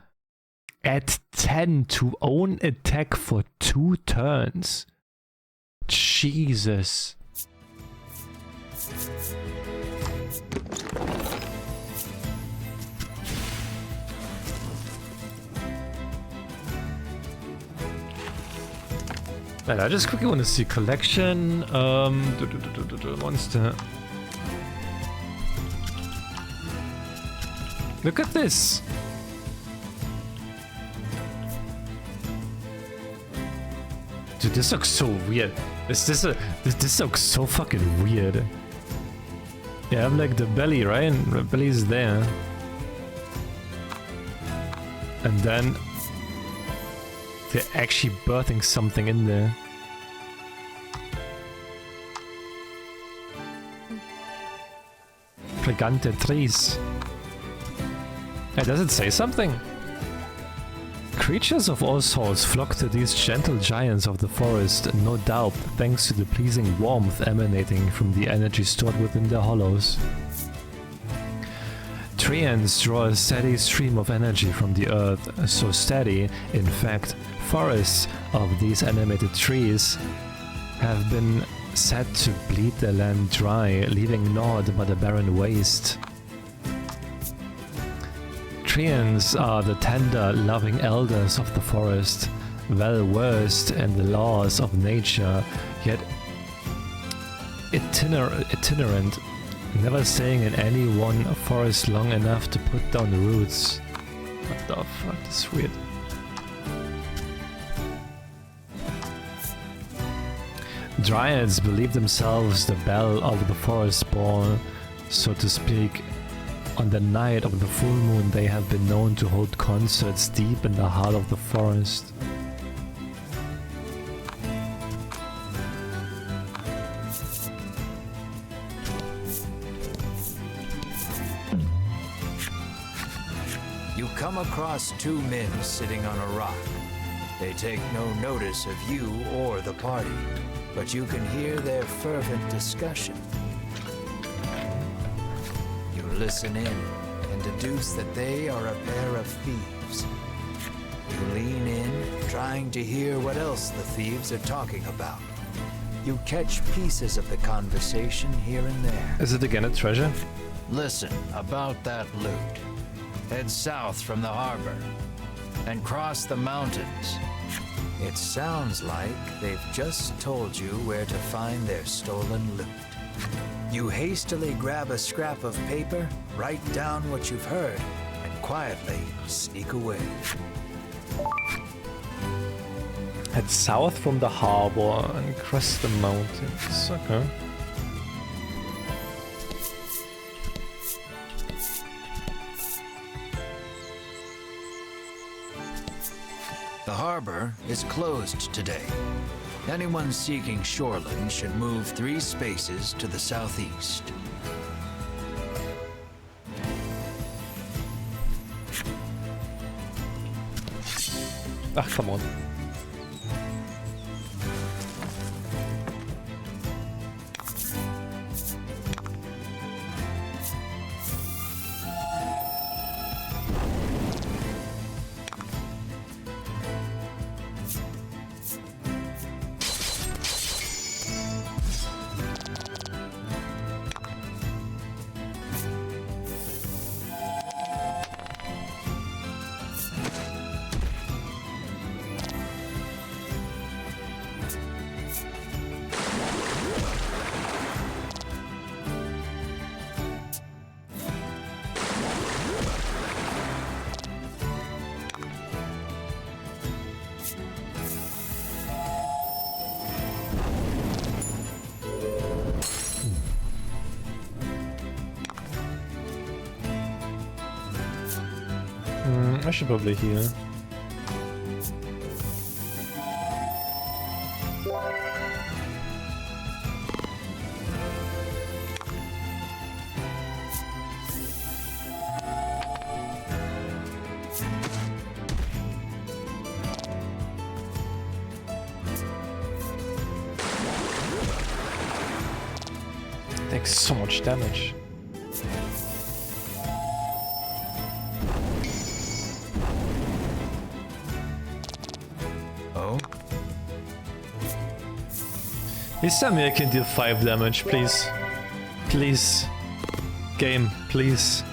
Add 10 to own attack for 2 turns. Jesus. Right, I just quickly want to see collection. Monster. Look at this. Dude, this looks so weird. This looks so fucking weird. Yeah, I have like the belly, right? And the belly is there. And then they're actually birthing something in there. Pregante trees. Hey, does it say something? Creatures of all sorts flock to these gentle giants of the forest, no doubt thanks to the pleasing warmth emanating from the energy stored within their hollows. Treants draw a steady stream of energy from the earth, so steady, in fact, forests of these animated trees have been said to bleed their land dry, leaving naught but a barren waste. Treants are the tender, loving elders of the forest, well versed in the laws of nature, yet itinerant, never staying in any one forest long enough to put down the roots. What the fuck, that's weird. Dryads believe themselves the belle of the forest born, so to speak. On the night of the full moon, they have been known to hold concerts deep in the heart of the forest. You come across 2 men sitting on a rock. They take no notice of you or the party, but you can hear their fervent discussion. You listen in and deduce that they are a pair of thieves. You lean in, trying to hear what else the thieves are talking about. You catch pieces of the conversation here and there. Is it again a treasure? Listen about that loot. Head south from the harbor and cross the mountains. It sounds like they've just told you where to find their stolen loot. You hastily grab a scrap of paper, write down what you've heard, and quietly sneak away. Head south from the harbor and cross the mountains. Okay. The harbor is closed today. Anyone seeking shoreline should move 3 spaces to the southeast. Ach, come on. I should probably heal. Takes so much damage. Please tell me I can deal 5 damage, please. Please. Game, please.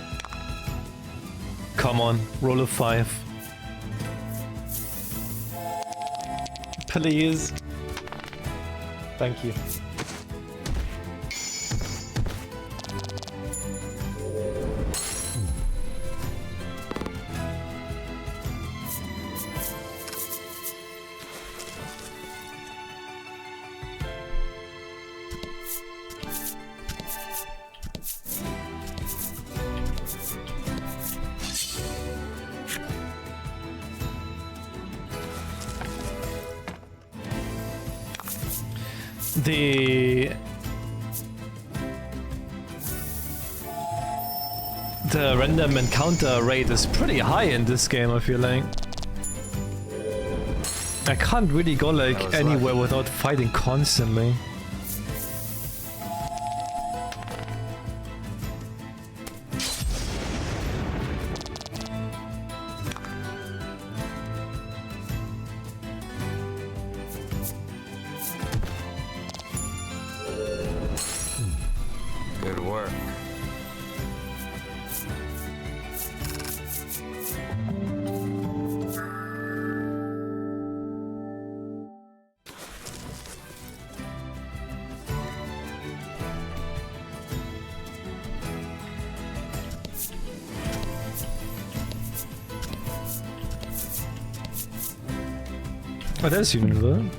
Come on, roll a 5. Please. Thank you. The random encounter rate is pretty high in this game, I feel like. I can't really go like anywhere without fighting constantly. Good work. Oh, there's Univer.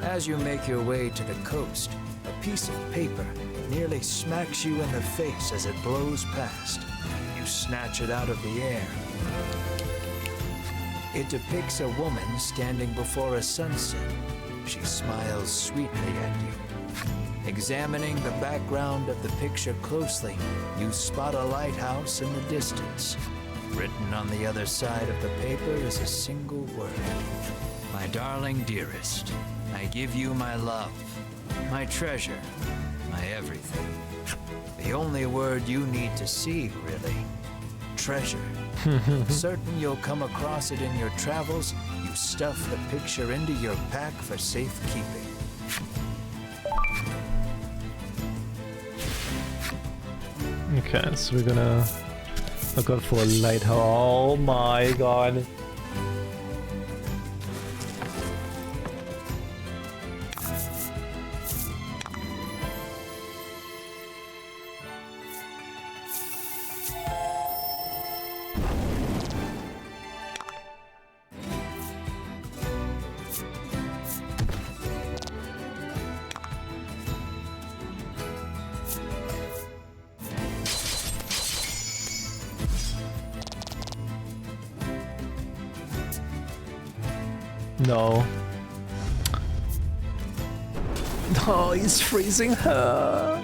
As you make your way to the coast, a piece of paper nearly smacks you in the face as it blows past. You snatch it out of the air. It depicts a woman standing before a sunset. She smiles sweetly at you. Examining the background of the picture closely, you spot a lighthouse in the distance. Written on the other side of the paper is a single word. My darling dearest, I give you my love, my treasure, my everything. The only word you need to see, really. Treasure. Certain you'll come across it in your travels, you stuff the picture into your pack for safekeeping. Okay, so we're gonna go for a lighthouse. Oh my god. No. Oh, he's freezing her.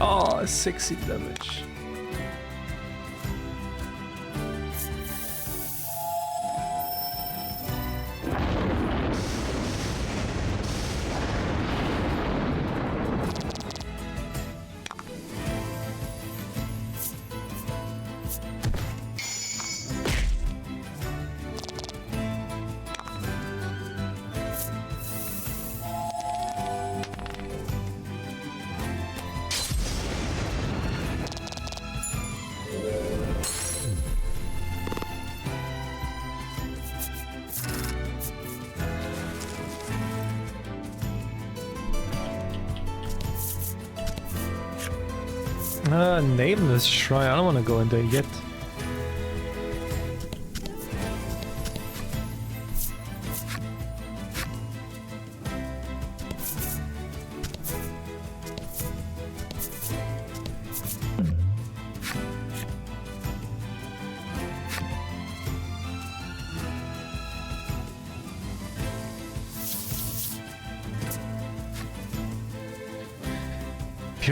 Oh, 60 damage. Nameless shrine. I don't want to go in there yet.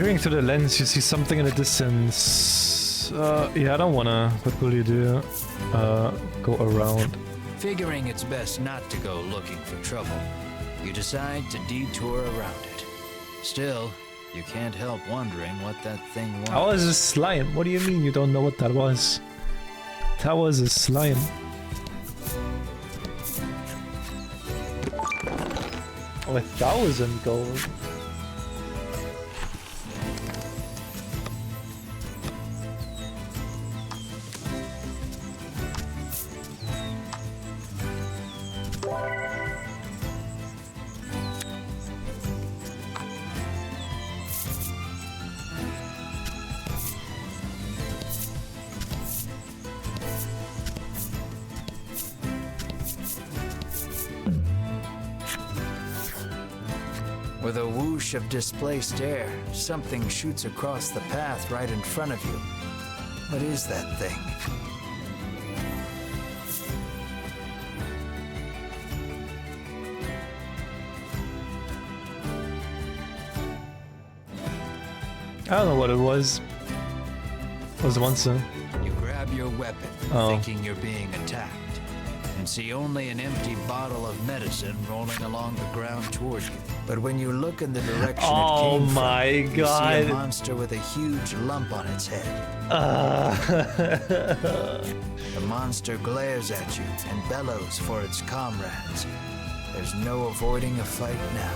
Peering through the lens, you see something in the distance. Yeah, I don't wanna. What will you do? Go around. Figuring it's best not to go looking for trouble, you decide to detour around it. Still, you can't help wondering what that thing was. That was a slime. What do you mean you don't know what that was? That was a slime. 1,000 gold. With a whoosh of displaced air, something shoots across the path right in front of you. What is that thing? I don't know what it was. What was the monster? You grab your weapon, thinking you're being attacked, and see only an empty bottle of medicine rolling along the ground toward you. But when you look in the direction it came my from, God. you see a monster with a huge lump on its head. The monster glares at you and bellows for its comrades. There's no avoiding a fight now.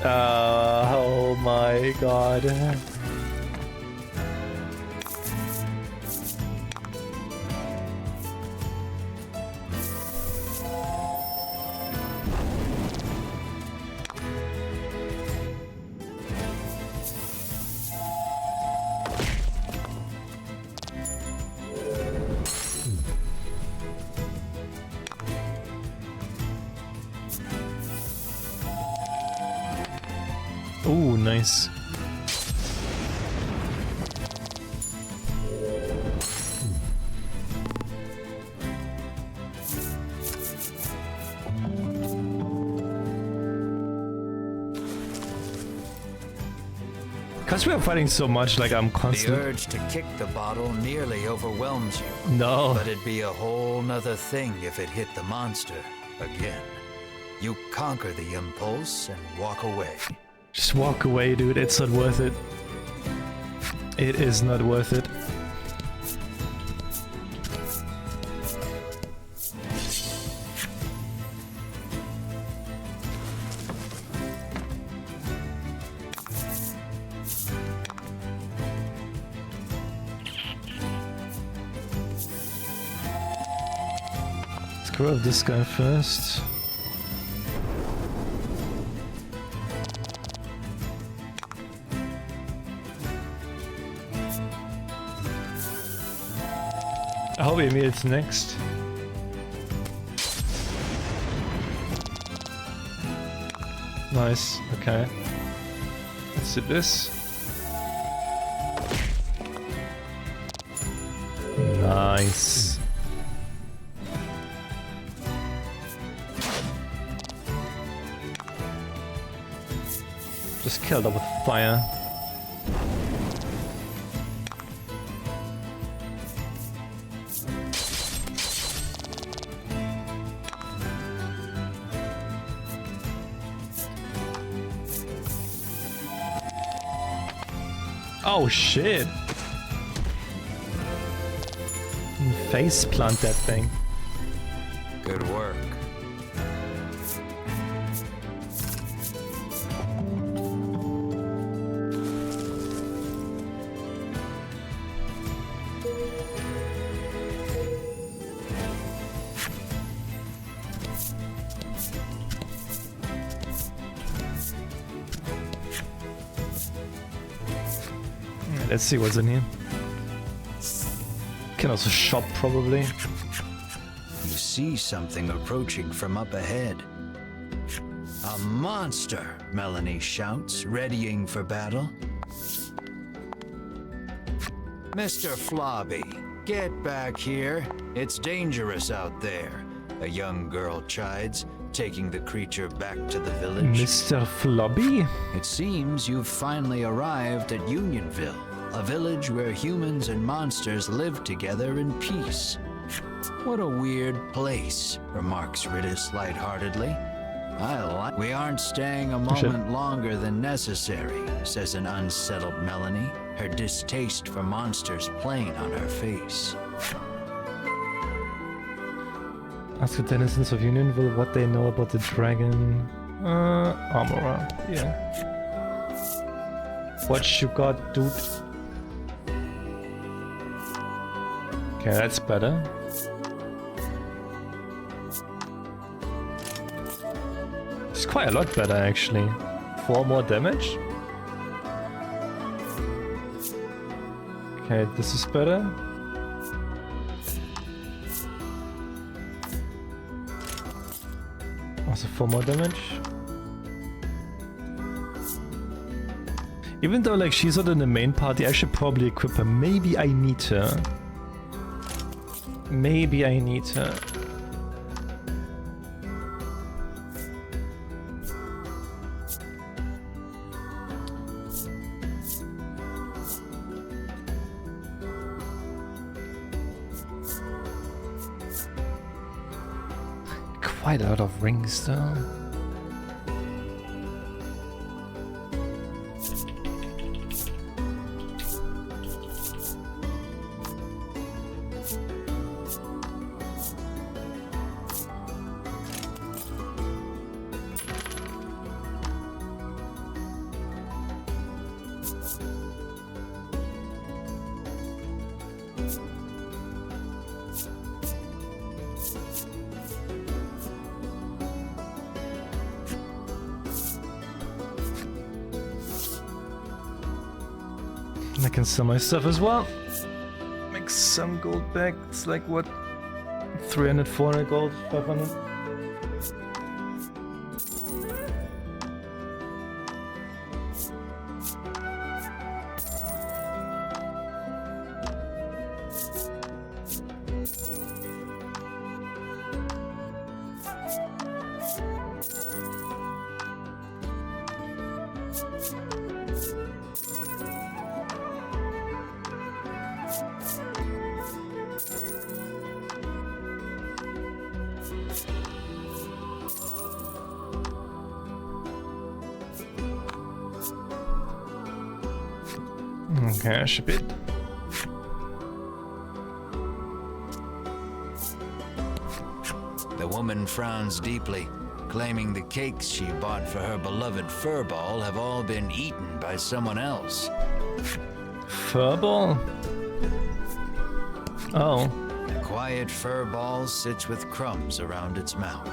Oh my God. Ooh, nice. Because we are fighting so much, like I'm The constant. urge to kick the bottle nearly overwhelms you. No. But it'd be a whole nother thing if it hit the monster again. You conquer the impulse and walk away. Just walk away, dude. It's not worth it. It is not worth it. Let's grab this guy first. I hope Emil's next. Nice, okay. Let's do this. Nice. Just killed him with fire. Oh shit! Face plant that thing. Good work. Let's see what's in here. Can also shop probably. You see something approaching from up ahead. A monster, Melanie shouts, readying for battle. Mr. Flobby, get back here. It's dangerous out there, a young girl chides, taking the creature back to the village? Mr. Flobby? It seems you've finally arrived at Unionville, a village where humans and monsters live together in peace. What a weird place, remarks Riddis lightheartedly. We aren't staying a moment longer than necessary, says an unsettled Melanie, her distaste for monsters plain on her face. Ask the denizens of Unionville what they know about the dragon. Armorer, yeah. What you got, dude? Okay, that's better. It's quite a lot better, actually. 4 more damage? Okay, this is better. Also 4 more damage. Even though like she's not in the main party, I should probably equip her. Maybe I need her. Maybe I need her. Quite a lot of rings though. I can sell my stuff as well. Make some gold back. It's like what? 300, 400 gold, 500. Okay, I should be. The woman frowns deeply, claiming the cakes she bought for her beloved furball have all been eaten by someone else. Furball? Oh. The quiet furball sits with crumbs around its mouth.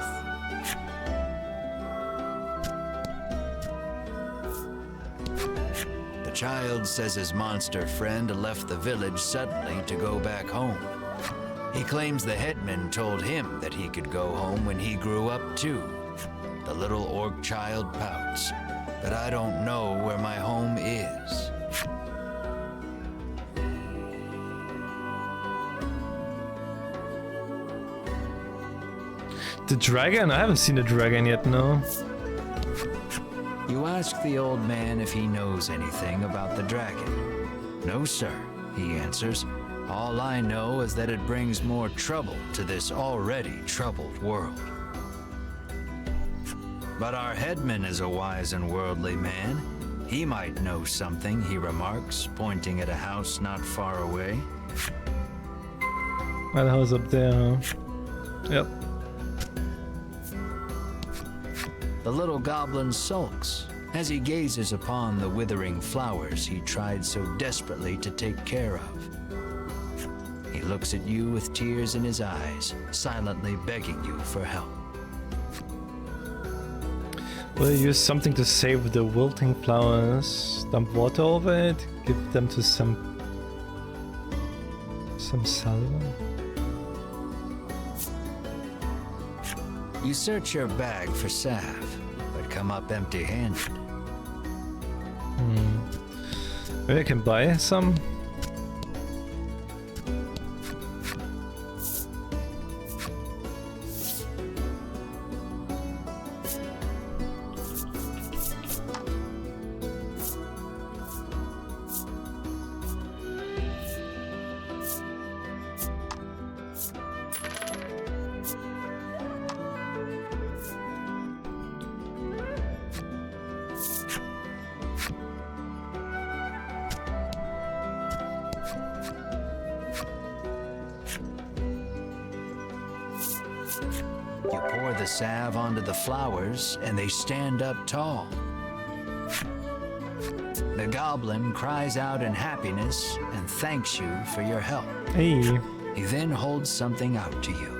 The child says his monster friend left the village suddenly to go back home. He claims the headman told him that he could go home when he grew up too. The little orc child pouts, but I don't know where my home is. The dragon? I haven't seen the dragon yet, no. You ask the old man if he knows anything about the dragon. No, sir, he answers. All I know is that it brings more trouble to this already troubled world. But our headman is a wise and worldly man. He might know something, he remarks, pointing at a house not far away. That house up there, huh? Yep. The little goblin sulks as he gazes upon the withering flowers he tried so desperately to take care of. He looks at you with tears in his eyes, silently begging you for help. Will you use something to save the wilting flowers? Dump water over it? Give them to some salve? You search your bag for salve, but come up empty-handed. Maybe I can buy some? You pour the salve onto the flowers, and they stand up tall. The goblin cries out in happiness and thanks you for your help. Hey. He then holds something out to you.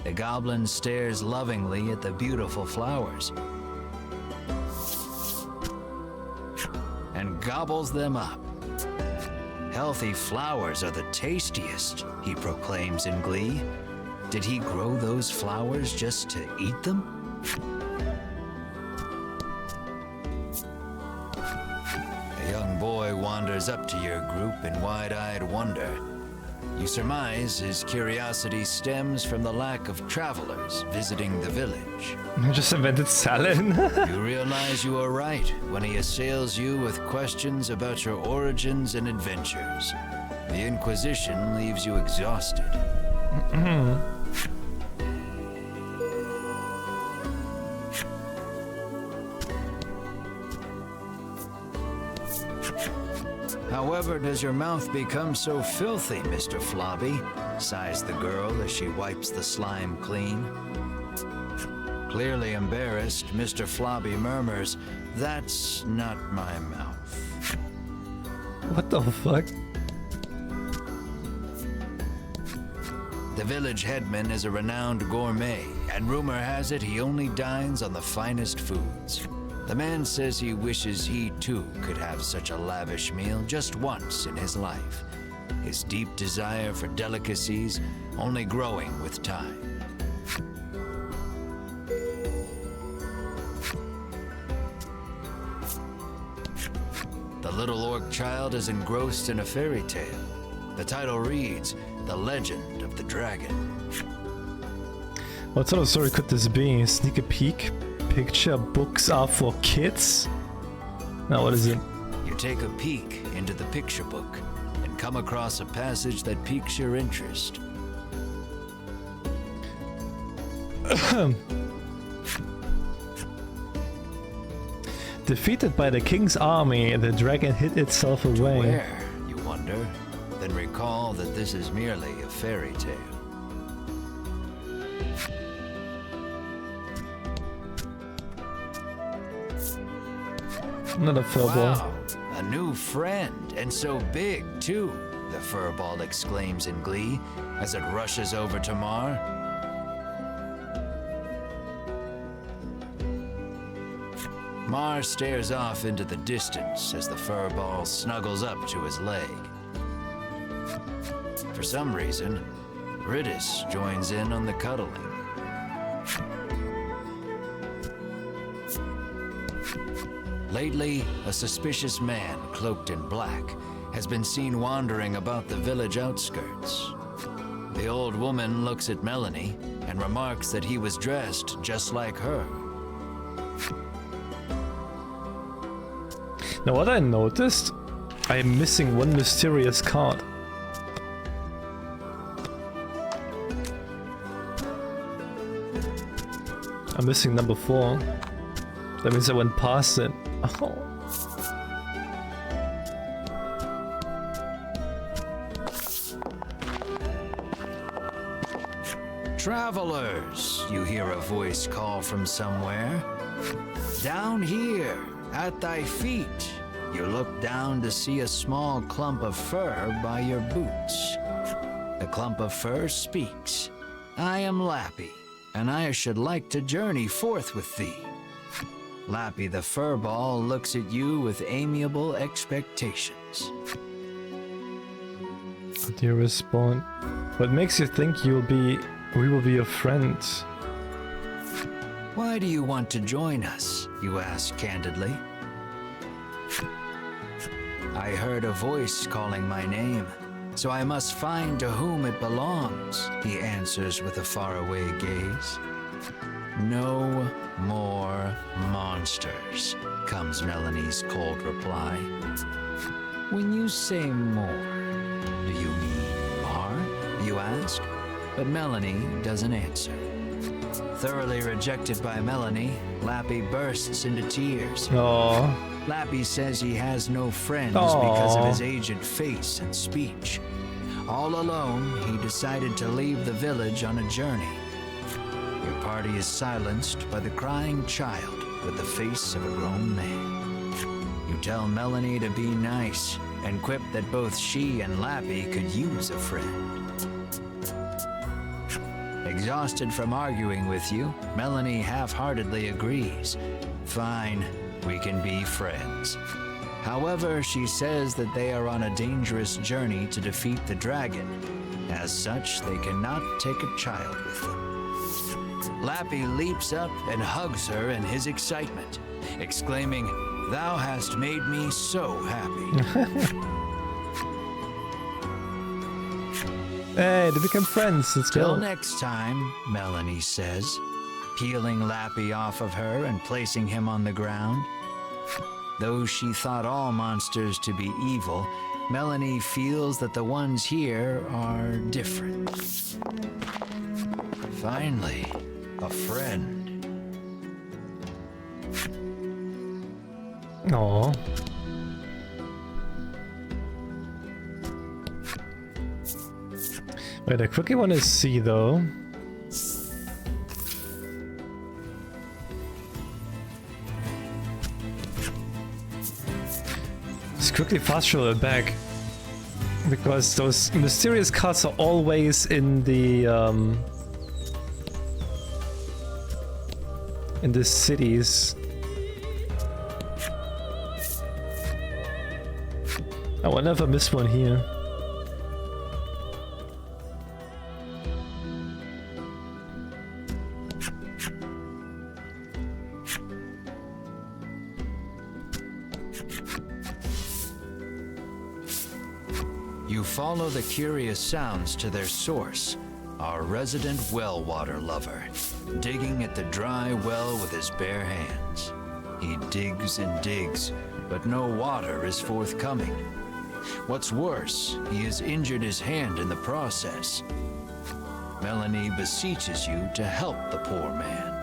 The goblin stares lovingly at the beautiful flowers and gobbles them up. Healthy flowers are the tastiest, he proclaims in glee. Did he grow those flowers just to eat them? A young boy wanders up to your group in wide-eyed wonder. You surmise his curiosity stems from the lack of travelers visiting the village. I just invented salad. You realize you are right when he assails you with questions about your origins and adventures. The Inquisition leaves you exhausted. However, does your mouth become so filthy, Mr. Flobby? Sighs the girl as she wipes the slime clean. Clearly embarrassed, Mr. Flobby murmurs, "That's not my mouth." What the fuck? The village headman is a renowned gourmet, and rumor has it he only dines on the finest foods. The man says he wishes he too could have such a lavish meal just once in his life. His deep desire for delicacies only growing with time. The little orc child is engrossed in a fairy tale. The title reads, "The Legend of the Dragon." What sort of story could this be? Sneak a peek? Picture books are for kids? Now what is it? You take a peek into the picture book and come across a passage that piques your interest. Defeated by the king's army, the dragon hid itself away. Where, you wonder? Then recall that this is merely a fairy tale. Another furball. Wow, a new friend, and so big too, the furball exclaims in glee as it rushes over to Mar. Mar stares off into the distance as the furball snuggles up to his leg. For some reason, Riddis joins in on the cuddling. Lately, a suspicious man cloaked in black has been seen wandering about the village outskirts. The old woman looks at Melanie and remarks that he was dressed just like her. Now what I noticed, I am missing one mysterious card. I'm missing number 4. That means I went past it. Oh. Travelers, you hear a voice call from somewhere. Down here, at thy feet, you look down to see a small clump of fur by your boots. The clump of fur speaks. I am Lappy, and I should like to journey forth with thee. Lappy the furball looks at you with amiable expectations. How do you respond? What makes you think we will be your friends? Why do you want to join us? You ask candidly. I heard a voice calling my name, so I must find to whom it belongs, he answers with a faraway gaze. No more monsters, comes Melanie's cold reply. When you say more, do you mean Mar? You ask. but Melanie doesn't answer. Thoroughly rejected by Melanie, Lappy bursts into tears. Oh. Lappy says he has no friends because of his aged face and speech. All alone, he decided to leave the village on a journey. Your party is silenced by the crying child with the face of a grown man. You tell Melanie to be nice and quip that both she and Lappy could use a friend. Exhausted from arguing with you, Melanie half-heartedly agrees. Fine, we can be friends. However, she says that they are on a dangerous journey to defeat the dragon. As such, they cannot take a child with them. Lappy leaps up and hugs her in his excitement, exclaiming, "Thou hast made me so happy." Hey, they become friends. Let's Till go. next time, Melanie says, peeling Lappy off of her and placing him on the ground. Though she thought all monsters to be evil, Melanie feels that the ones here are different. Finally, a friend. Aw. Wait, I quickly want to see though. Just quickly fast travel back, because those mysterious cards are always in the cities. Oh, I never missed one here. You follow the curious sounds to their source, our resident well water lover, digging at the dry well with his bare hands. He digs and digs, but no water is forthcoming. What's worse, he has injured his hand in the process. Melanie beseeches you to help the poor man.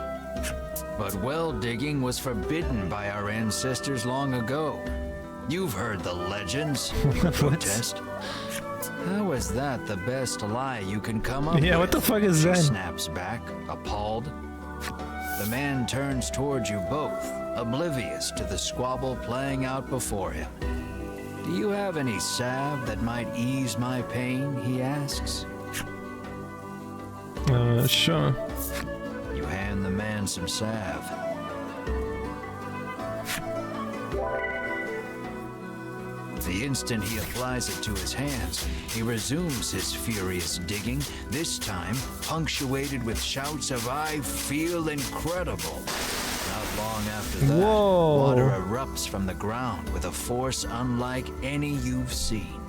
But well digging was forbidden by our ancestors long ago. You've heard the legends, you protest. How is that the best lie you can come up with? Yeah, what the fuck is She that? snaps back, appalled. The man turns towards you both, oblivious to the squabble playing out before him. Do you have any salve that might ease my pain, he asks. Sure. You hand the man some salve. The instant he applies it to his hands, he resumes his furious digging, this time punctuated with shouts of "I feel incredible." Not long after that, Whoa. water erupts from the ground with a force unlike any you've seen.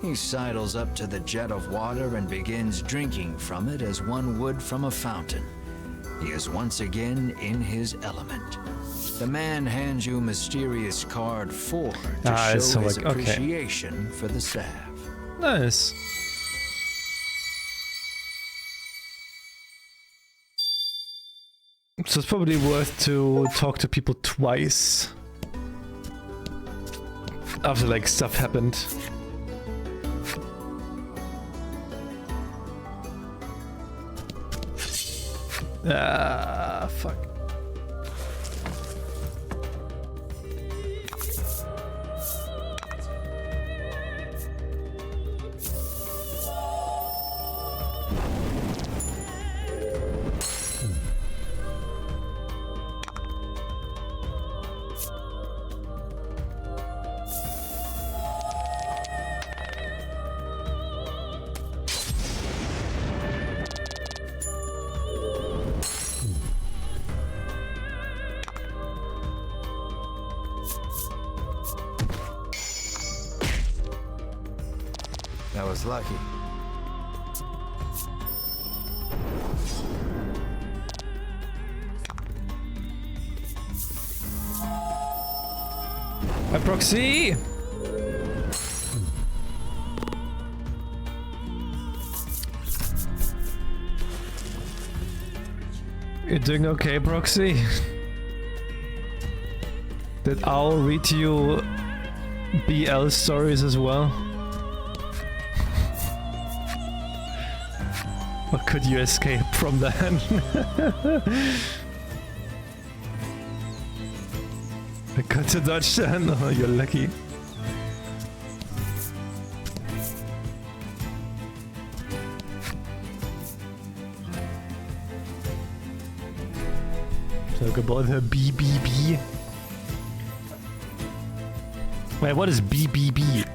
He sidles up to the jet of water and begins drinking from it as one would from a fountain. He is once again in his element. The man hands you mysterious card 4 to show so his like, okay. appreciation for the salve. Nice. So it's probably worth to talk to people twice after like stuff happened. Ah, fuck. That was lucky. By proxy! You doing okay, Proxy? Did Owl read you BL stories as well? Or could you escape from that? I got to dodge that. Oh, you're lucky. Talk about her BBB. Wait, what is BBB?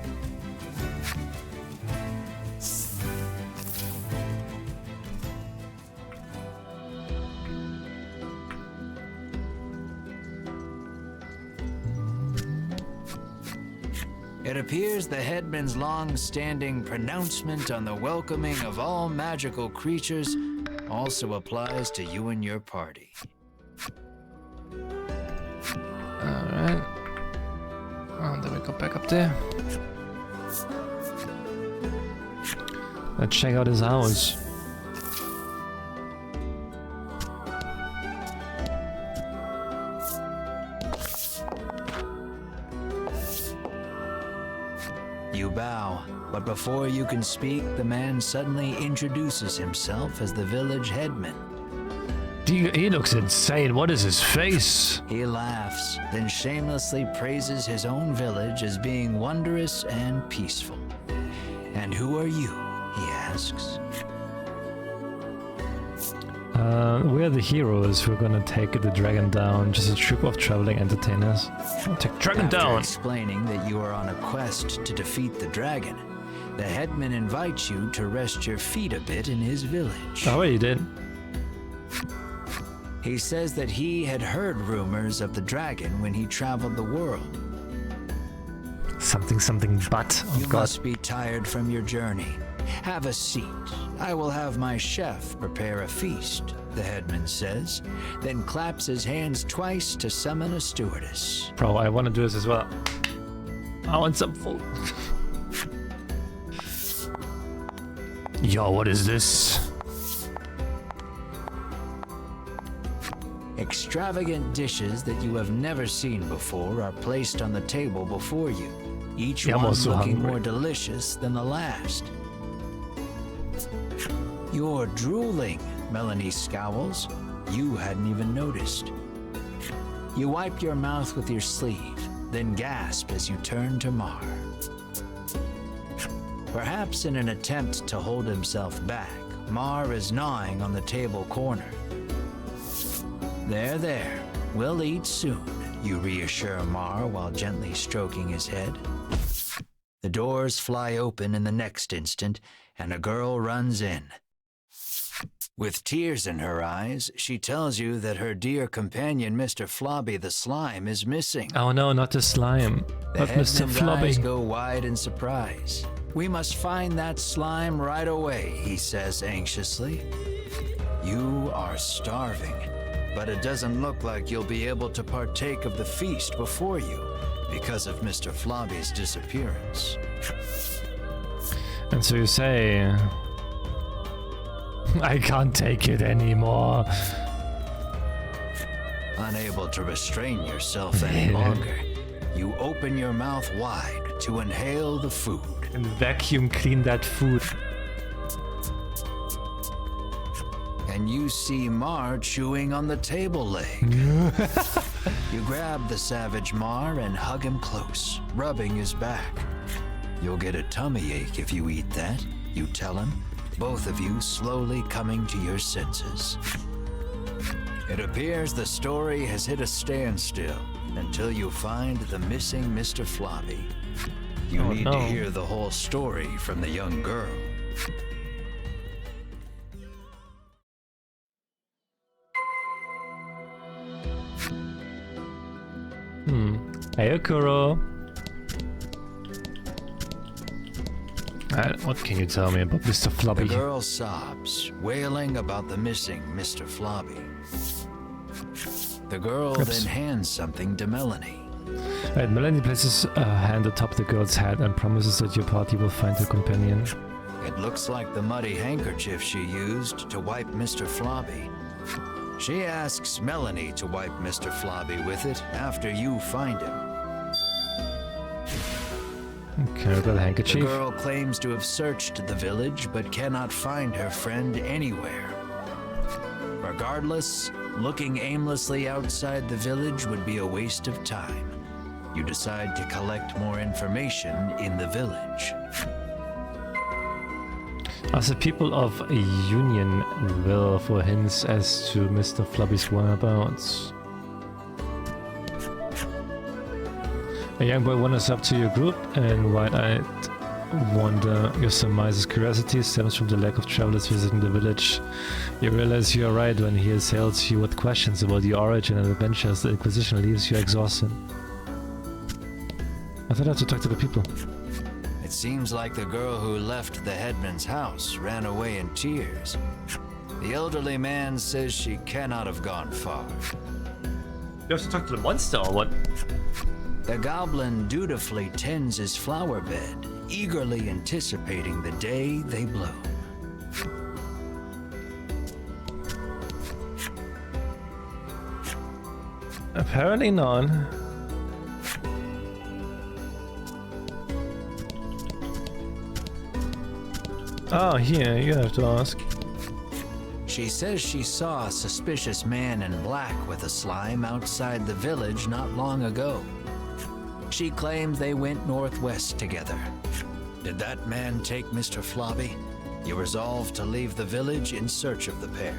It appears the headman's long-standing pronouncement on the welcoming of all magical creatures also applies to you and your party. Alright. Oh, then we go back up there. Let's check out his house. You bow, but before you can speak, the man suddenly introduces himself as the village headman. He looks insane. What is his face? He laughs, then shamelessly praises his own village as being wondrous and peaceful. And who are you? He asks. We're the heroes who are gonna take the dragon down. Just a troop of traveling entertainers. Take dragon After down! explaining that you are on a quest to defeat the dragon, the headman invites you to rest your feet a bit in his village. Oh, you did. He says that he had heard rumors of the dragon when he traveled the world. Something but. Oh, You God. must be tired from your journey. Have a seat. I will have my chef prepare a feast, the headman says, then claps his hands twice to summon a stewardess. Bro, I want to do this as well. I want some food. Yo, what is this? Extravagant dishes that you have never seen before are placed on the table before you, each Yeah, I'm one also looking hungry. more delicious than the last. You're drooling, Melanie scowls. You hadn't even noticed. You wipe your mouth with your sleeve, then gasp as you turn to Mar. Perhaps in an attempt to hold himself back, Mar is gnawing on the table corner. There. We'll eat soon, you reassure Mar while gently stroking his head. The doors fly open in the next instant, and a girl runs in. With tears in her eyes, she tells you that her dear companion, Mr. Flobby the Slime, is missing. Oh no, not the slime. The Not Mr. headman's eyes Flobby. go wide in surprise. We must find that slime right away, he says anxiously. You are starving, but it doesn't look like you'll be able to partake of the feast before you because of Mr. Flobby's disappearance. And so you say... I can't take it anymore. Unable to restrain yourself any longer, you open your mouth wide to inhale the food. And vacuum clean that food. And you see Mar chewing on the table leg. You grab the savage Mar and hug him close, rubbing his back. You'll get a tummy ache if you eat that, you tell him, both of you slowly coming to your senses. It appears the story has hit a standstill until you find the missing Mr. Flobby. You Oh, need no. to hear the whole story from the young girl. Hey, Okuro. What can you tell me about Mr. The Flobby? girl sobs, wailing about the missing Mr. Flobby. The girl Oops. then hands something to Melanie. Right, Melanie places a hand atop the girl's head and promises that your party will find her companion. It looks like the muddy handkerchief she used to wipe Mr. Flobby. She asks Melanie to wipe Mr. Flobby with it after you find him. Okay, I've got a The handkerchief. girl claims to have searched the village but cannot find her friend anywhere. Regardless, looking aimlessly outside the village would be a waste of time. You decide to collect more information in the village. Ask the people of Unionville for hints as to Mr. Flubby's whereabouts. A young boy wanders up to your group and wide-eyed wonder. Your surmises curiosity stems from the lack of travelers visiting the village. You realize you are right when he assails you with questions about your origin and adventures. The Inquisition leaves you exhausted. I thought I had to talk to the people. It seems like the girl who left the headman's house ran away in tears. The elderly man says she cannot have gone far. You have to talk to the monster or what? The goblin dutifully tends his flower bed, eagerly anticipating the day they bloom. Apparently not. Oh, here, you have to ask. She says she saw a suspicious man in black with a slime outside the village not long ago. She claims they went northwest together. Did that man take Mr. Flobby? You resolve to leave the village in search of the pair.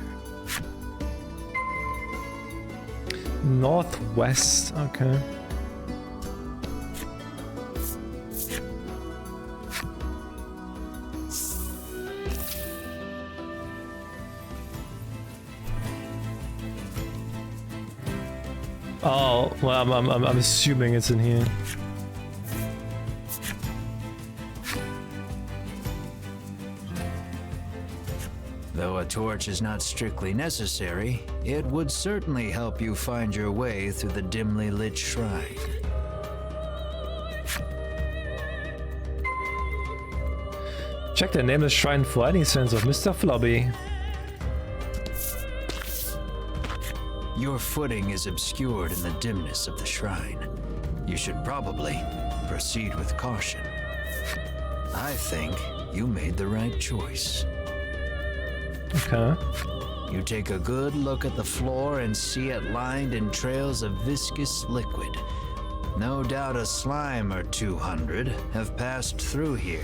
Northwest, okay. Oh, well, I'm assuming it's in here. Though a torch is not strictly necessary, it would certainly help you find your way through the dimly lit shrine. Check the nameless shrine for any sense of Mr. Flobby. Your footing is obscured in the dimness of the shrine. You should probably proceed with caution. I think you made the right choice. Okay. You take a good look at the floor and see it lined in trails of viscous liquid. No doubt a slime or 200 have passed through here.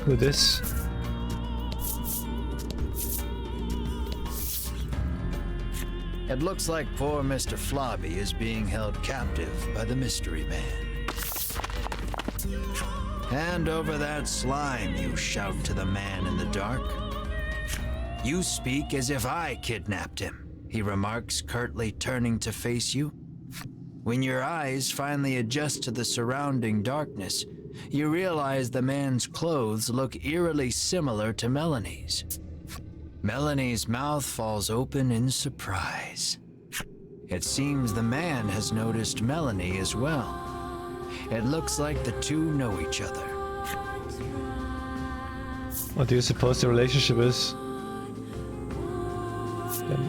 Who this? It looks like poor Mr. Flobby is being held captive by the mystery man. Hand over that slime, you shout to the man in the dark. You speak as if I kidnapped him, he remarks, curtly turning to face you. When your eyes finally adjust to the surrounding darkness, you realize the man's clothes look eerily similar to Melanie's. Melanie's mouth falls open in surprise. It seems the man has noticed Melanie as well. It looks like the two know each other. What do you suppose the relationship is?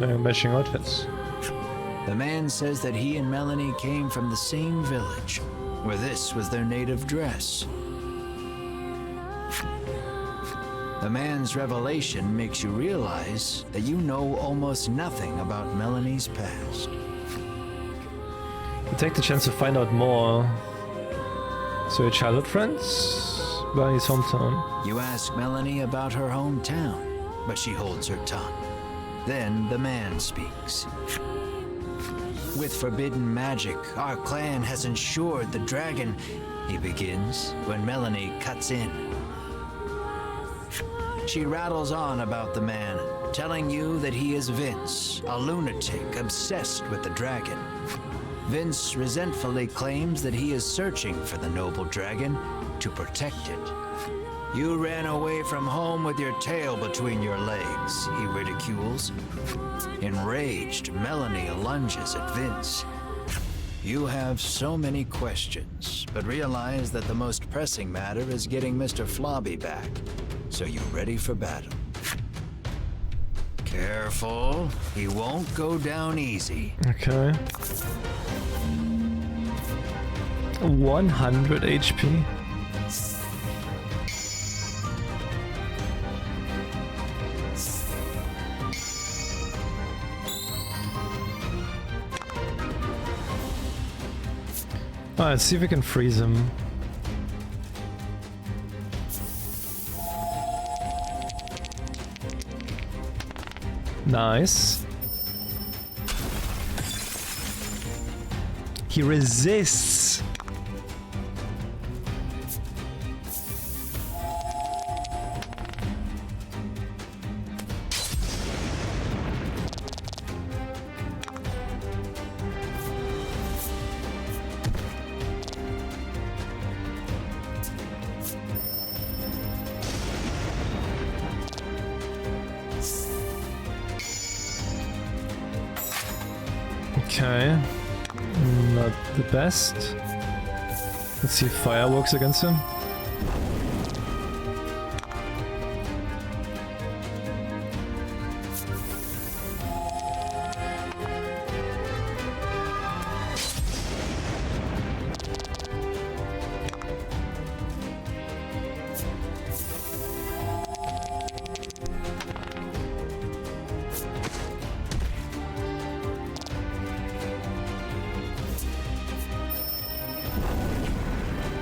They're matching outfits. The man says that he and Melanie came from the same village, where this was their native dress. The man's revelation makes you realize that you know almost nothing about Melanie's past. You take the chance to find out more. So your childhood friends? Barney's hometown. You ask Melanie about her hometown, but she holds her tongue. Then the man speaks. With forbidden magic, our clan has ensured the dragon, he begins, when Melanie cuts in. She rattles on about the man, telling you that he is Vince, a lunatic obsessed with the dragon. Vince resentfully claims that he is searching for the noble dragon to protect it. You ran away from home with your tail between your legs, he ridicules. Enraged, Melanie lunges at Vince. You have so many questions, but realize that the most pressing matter is getting Mr. Flobby back. So you ready for battle? Careful, he won't go down easy. Okay. 100 HP. Alright, let's see if we can freeze him. Nice. He resists. Okay, not the best. Let's see if fire works against him.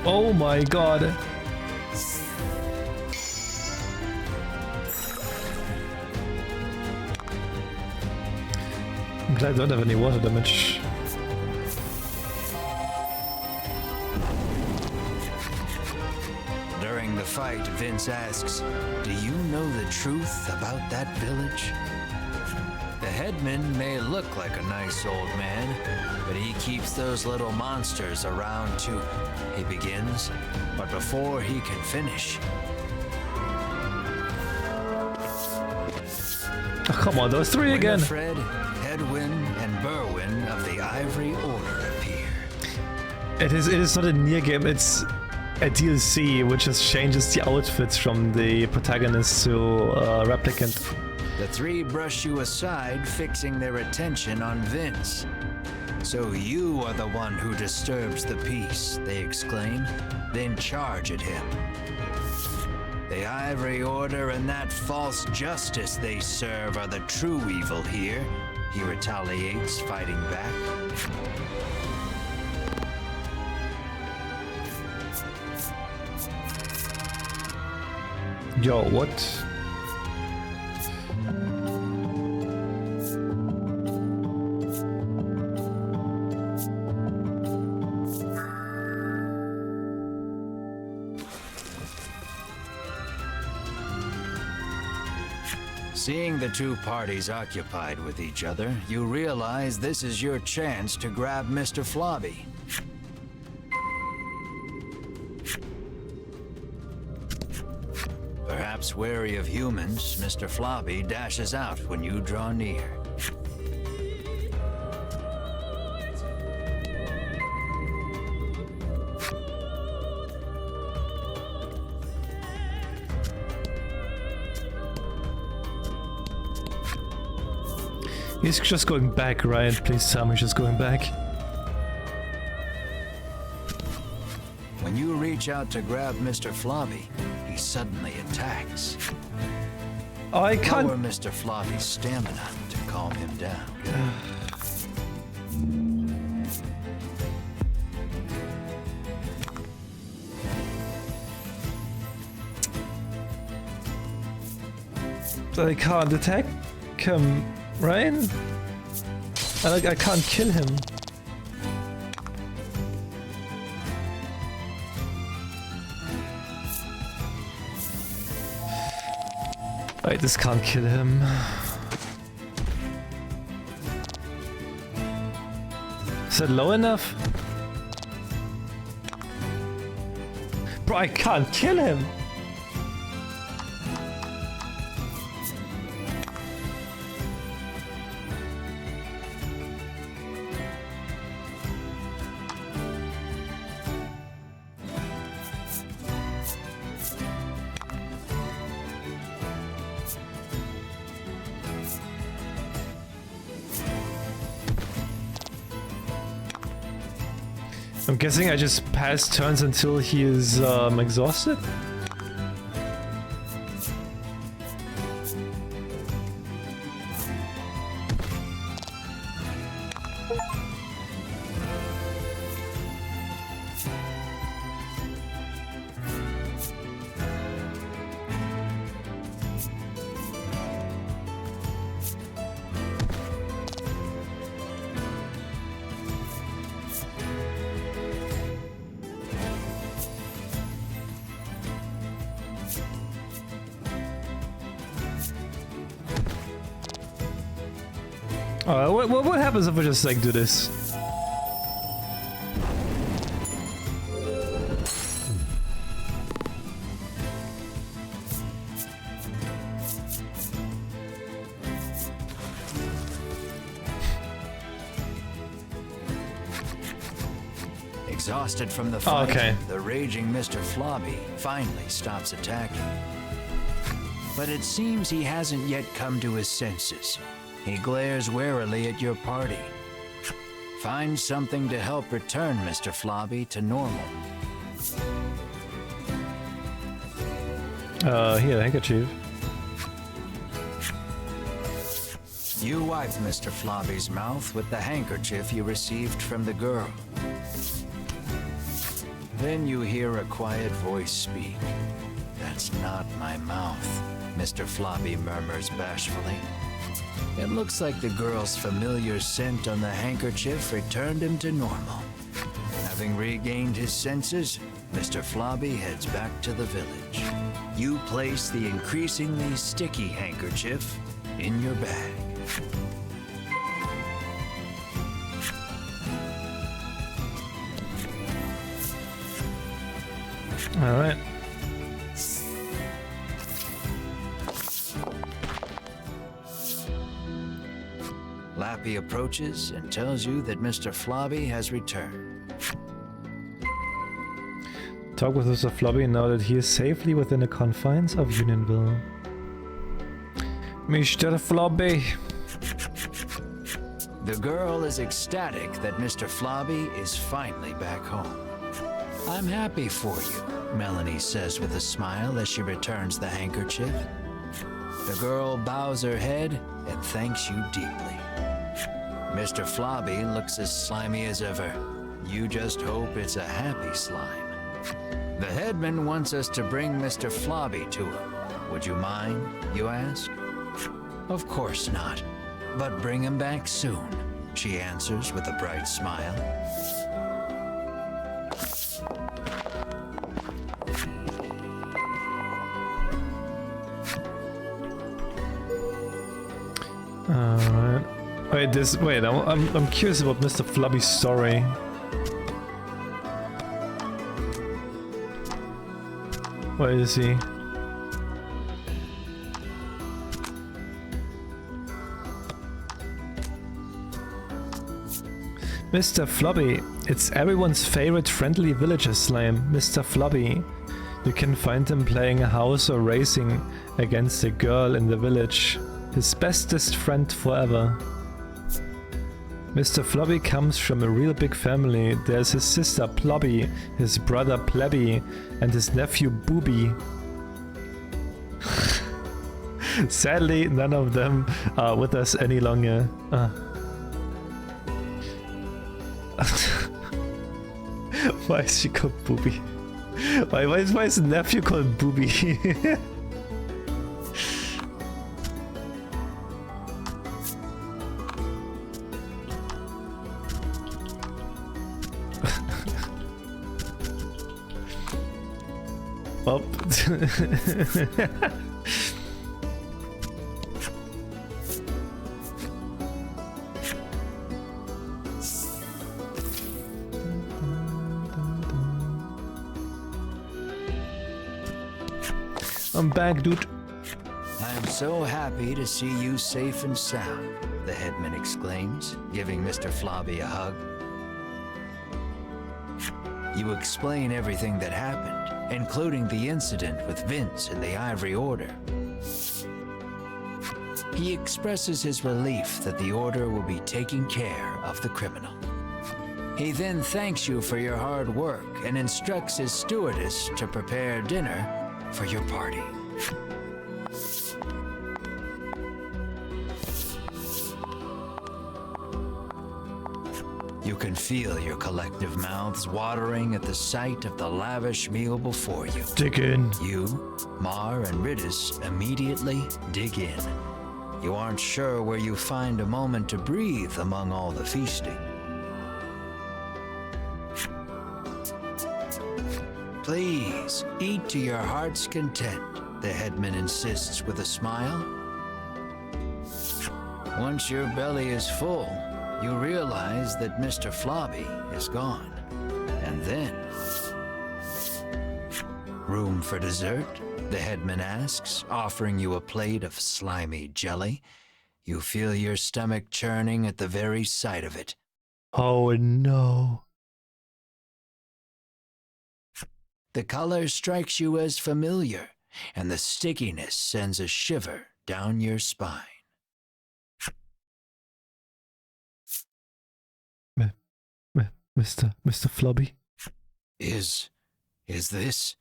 Oh my god. I'm glad I don't have any water damage. During the fight, Vince asks, "Do you know the truth about that village?" The headman may look like a nice old man, but he keeps those little monsters around too. He begins, but before he can finish... Oh, come on, those three again. Winifred, Hedwin, and Berwin of the Ivory Order appear. It is not a near game, it's a DLC which just changes the outfits from the protagonist to replicant. The three brush you aside, fixing their attention on Vince. "So you are the one who disturbs the peace," they exclaim, then charge at him. The Ivory Order and that false justice they serve are the true evil here. He retaliates, fighting back. Yo, what? Seeing the two parties occupied with each other, you realize this is your chance to grab Mr. Flobby. Perhaps wary of humans, Mr. Flobby dashes out when you draw near. He's just going back, right? Please tell me he's just going back. When you reach out to grab Mr. Flobby, he suddenly attacks. Oh, I can't. Lower Mr. Flobby's stamina to calm him down. I can't attack him, right? I can't kill him. I just can't kill him. Is that low enough? Bro, I can't kill him! I'm guessing I just pass turns until he is exhausted? What happens if we just like do this? Exhausted from the fight, okay. The raging Mr. Flobby finally stops attacking. But it seems he hasn't yet come to his senses. He glares warily at your party. Find something to help return Mr. Flobby to normal. Here, a handkerchief. You wipe Mr. Flobby's mouth with the handkerchief you received from the girl. Then you hear a quiet voice speak. "That's not my mouth," Mr. Flobby murmurs bashfully. It looks like the girl's familiar scent on the handkerchief returned him to normal. Having regained his senses, Mr. Flobby heads back to the village. You place the increasingly sticky handkerchief in your bag. All right. Lappy approaches and tells you that Mr. Flobby has returned. Talk with Mr. Flobby now that he is safely within the confines of Unionville. Mr. Flobby. The girl is ecstatic that Mr. Flobby is finally back home. "I'm happy for you," Melanie says with a smile as she returns the handkerchief. The girl bows her head and thanks you deeply. Mr. Flobby looks as slimy as ever. You just hope it's a happy slime. The headman wants us to bring Mr. Flobby to him. Would you mind, you ask? Of course not, but bring him back soon, she answers with a bright smile. Alright. Wait, I'm curious about Mr. Flobby's story. Where is he? Mr. Flobby, it's everyone's favorite friendly villager slime, Mr. Flobby. You can find him playing a house or racing against a girl in the village. His bestest friend forever. Mr. Flobby comes from a real big family. There's his sister Plobby, his brother Plebby, and his nephew Booby. Sadly, none of them are with us any longer. Why is she called Booby? Why is his nephew called Booby? Up. I'm back, dude. I am so happy to see you safe and sound, the headman exclaims, giving Mr. Flobby a hug. You explain everything that happened, including the incident with Vince and the Ivory Order. He expresses his relief that the Order will be taking care of the criminal. He then thanks you for your hard work and instructs his stewardess to prepare dinner for your party. You can feel your collective mouths watering at the sight of the lavish meal before you. Dig in. You, Mar, and Ridis immediately dig in. You aren't sure where you find a moment to breathe among all the feasting. Please, eat to your heart's content, the headman insists with a smile. Once your belly is full, you realize that Mr. Flobby is gone. And then... Room for dessert? The headman asks, offering you a plate of slimy jelly. You feel your stomach churning at the very sight of it. Oh no. The color strikes you as familiar, and the stickiness sends a shiver down your spine. Mr. Flobby? Is this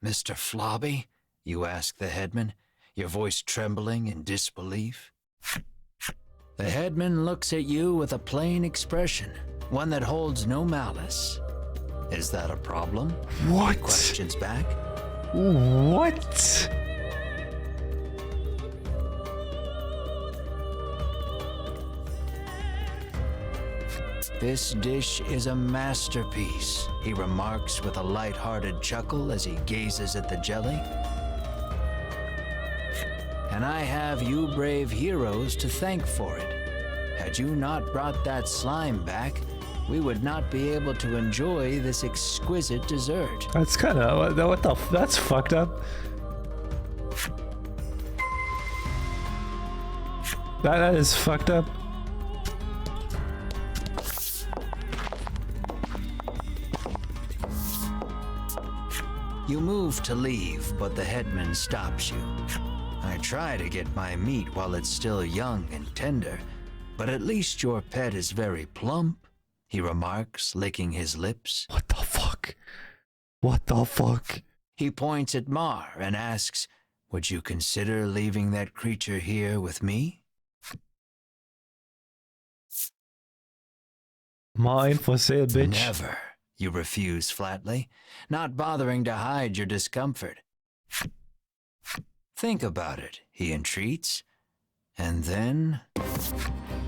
Mr. Flobby? You ask the headman, your voice trembling in disbelief. The headman looks at you with a plain expression, one that holds no malice. Is that a problem? What? He questions back. What? This dish is a masterpiece, he remarks with a light-hearted chuckle as he gazes at the jelly. And I have you brave heroes to thank for it. Had you not brought that slime back, we would not be able to enjoy this exquisite dessert. That's kind of that's fucked up. That is fucked up. You move to leave, but the headman stops you. I try to get my meat while it's still young and tender, but at least your pet is very plump, he remarks, licking his lips. What the fuck? What the fuck? He points at Mar and asks, would you consider leaving that creature here with me? Mine for sale, bitch. Never, you refuse flatly, not bothering to hide your discomfort. Think about it, he entreats. And then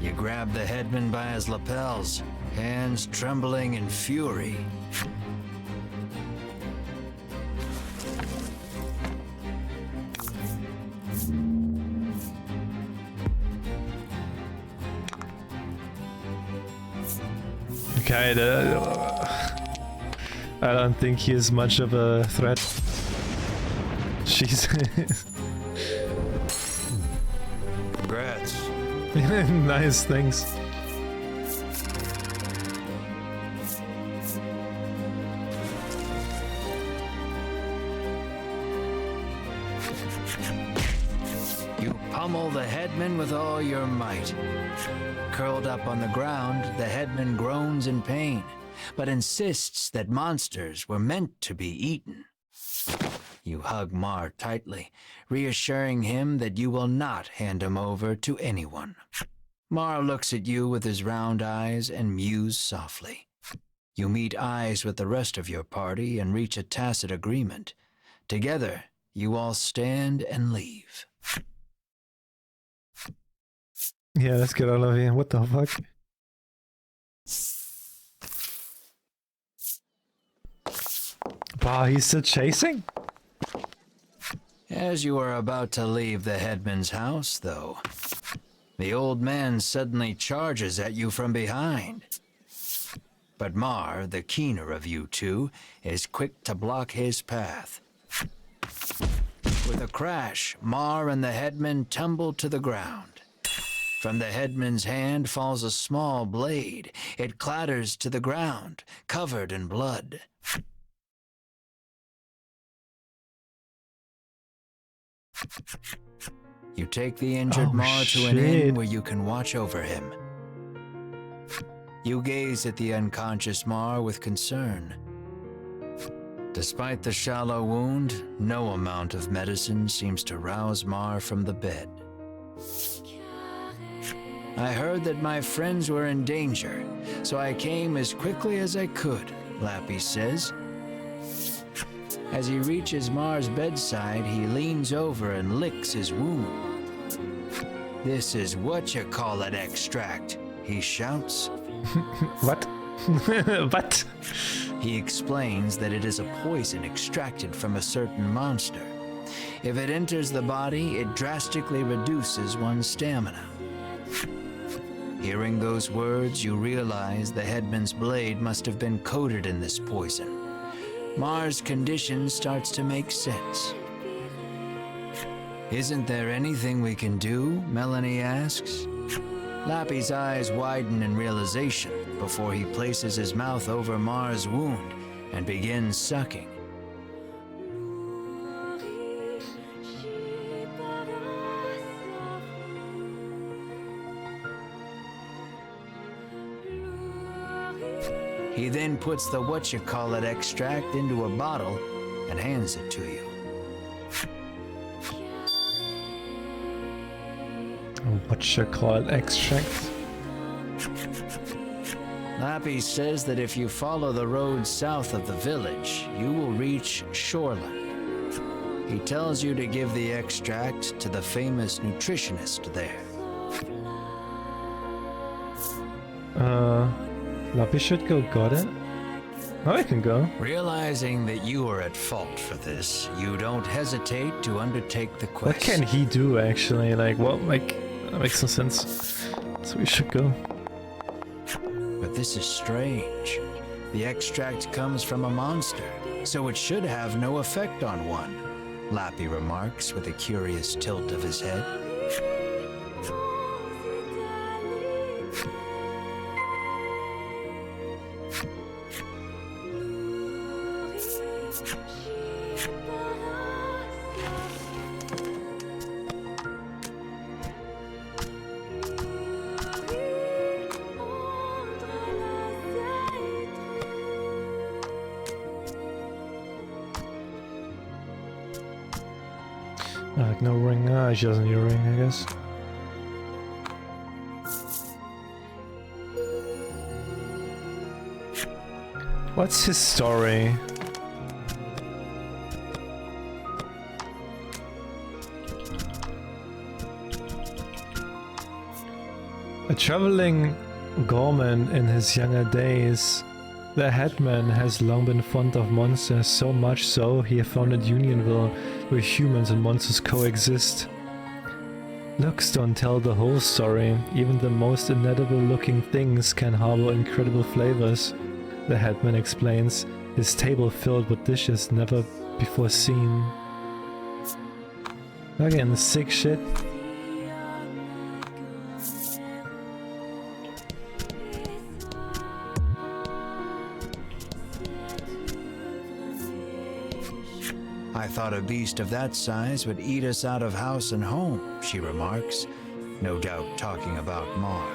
you grab the headman by his lapels, hands trembling in fury. Okay, I don't think he is much of a threat. Jesus. Congrats. Nice, thanks. You pummel the headman with all your might. Curled up on the ground, the headman groans in pain, but insists that monsters were meant to be eaten. You hug Mar tightly, reassuring him that you will not hand him over to anyone. Mar looks at you with his round eyes and mews softly. You meet eyes with the rest of your party and reach a tacit agreement. Together, you all stand and leave. Yeah, let's get out of here. What the fuck? Wow, he's still chasing? As you are about to leave the headman's house, though, the old man suddenly charges at you from behind. But Mar, the keener of you two, is quick to block his path. With a crash, Mar and the headman tumble to the ground. From the headman's hand falls a small blade. It clatters to the ground, covered in blood. You take the injured Mar to an inn where you can watch over him. You gaze at the unconscious Mar with concern. Despite the shallow wound, no amount of medicine seems to rouse Mar from the bed. I heard that my friends were in danger, so I came as quickly as I could, Lappy says. As he reaches Mar's bedside, he leans over and licks his wound. This is what-you-call-it extract, he shouts. What? What? He explains that it is a poison extracted from a certain monster. If it enters the body, it drastically reduces one's stamina. Hearing those words, you realize the headman's blade must have been coated in this poison. Mar's condition starts to make sense. Isn't there anything we can do? Melanie asks. Lappy's eyes widen in realization before he places his mouth over Mar's wound and begins sucking. He then puts the what-you-call-it extract into a bottle and hands it to you. What-you-call-it extract? Lappy says that if you follow the road south of the village, you will reach Shoreland. He tells you to give the extract to the famous nutritionist there. Lappy should go, got it? Oh, I can go. Realizing that you are at fault for this, you don't hesitate to undertake the quest. What can he do, actually? Like, what? Like, that makes no sense. So we should go. But this is strange. The extract comes from a monster, so it should have no effect on one, Lappy remarks with a curious tilt of his head. Like, no ring. She doesn't need a ring, I guess. What's his story? A traveling gorman in his younger days, the headman has long been fond of monsters, so much so he founded Unionville, where humans and monsters coexist. Looks don't tell the whole story. Even the most inedible looking things can harbor incredible flavors. The headman explains, his table filled with dishes never before seen. Again, sick shit. I thought a beast of that size would eat us out of house and home, she remarks, no doubt talking about Mar.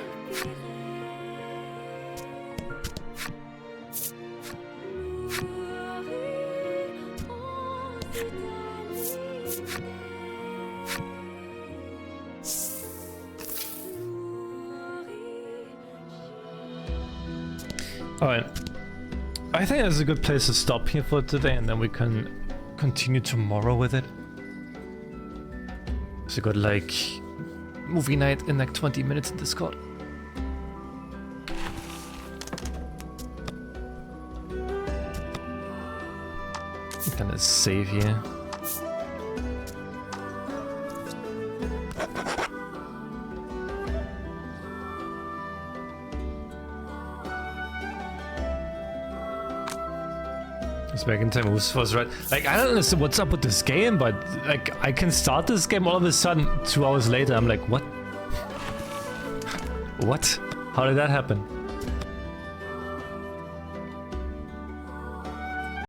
Alright. I think that's a good place to stop here for today, and then we can continue tomorrow with it. So got like movie night in like 20 minutes in Discord. I'm gonna save here. Back in time was right. Like, I don't understand what's up with this game, but like I can start this game all of a sudden 2 hours later. I'm like, what? What? How did that happen?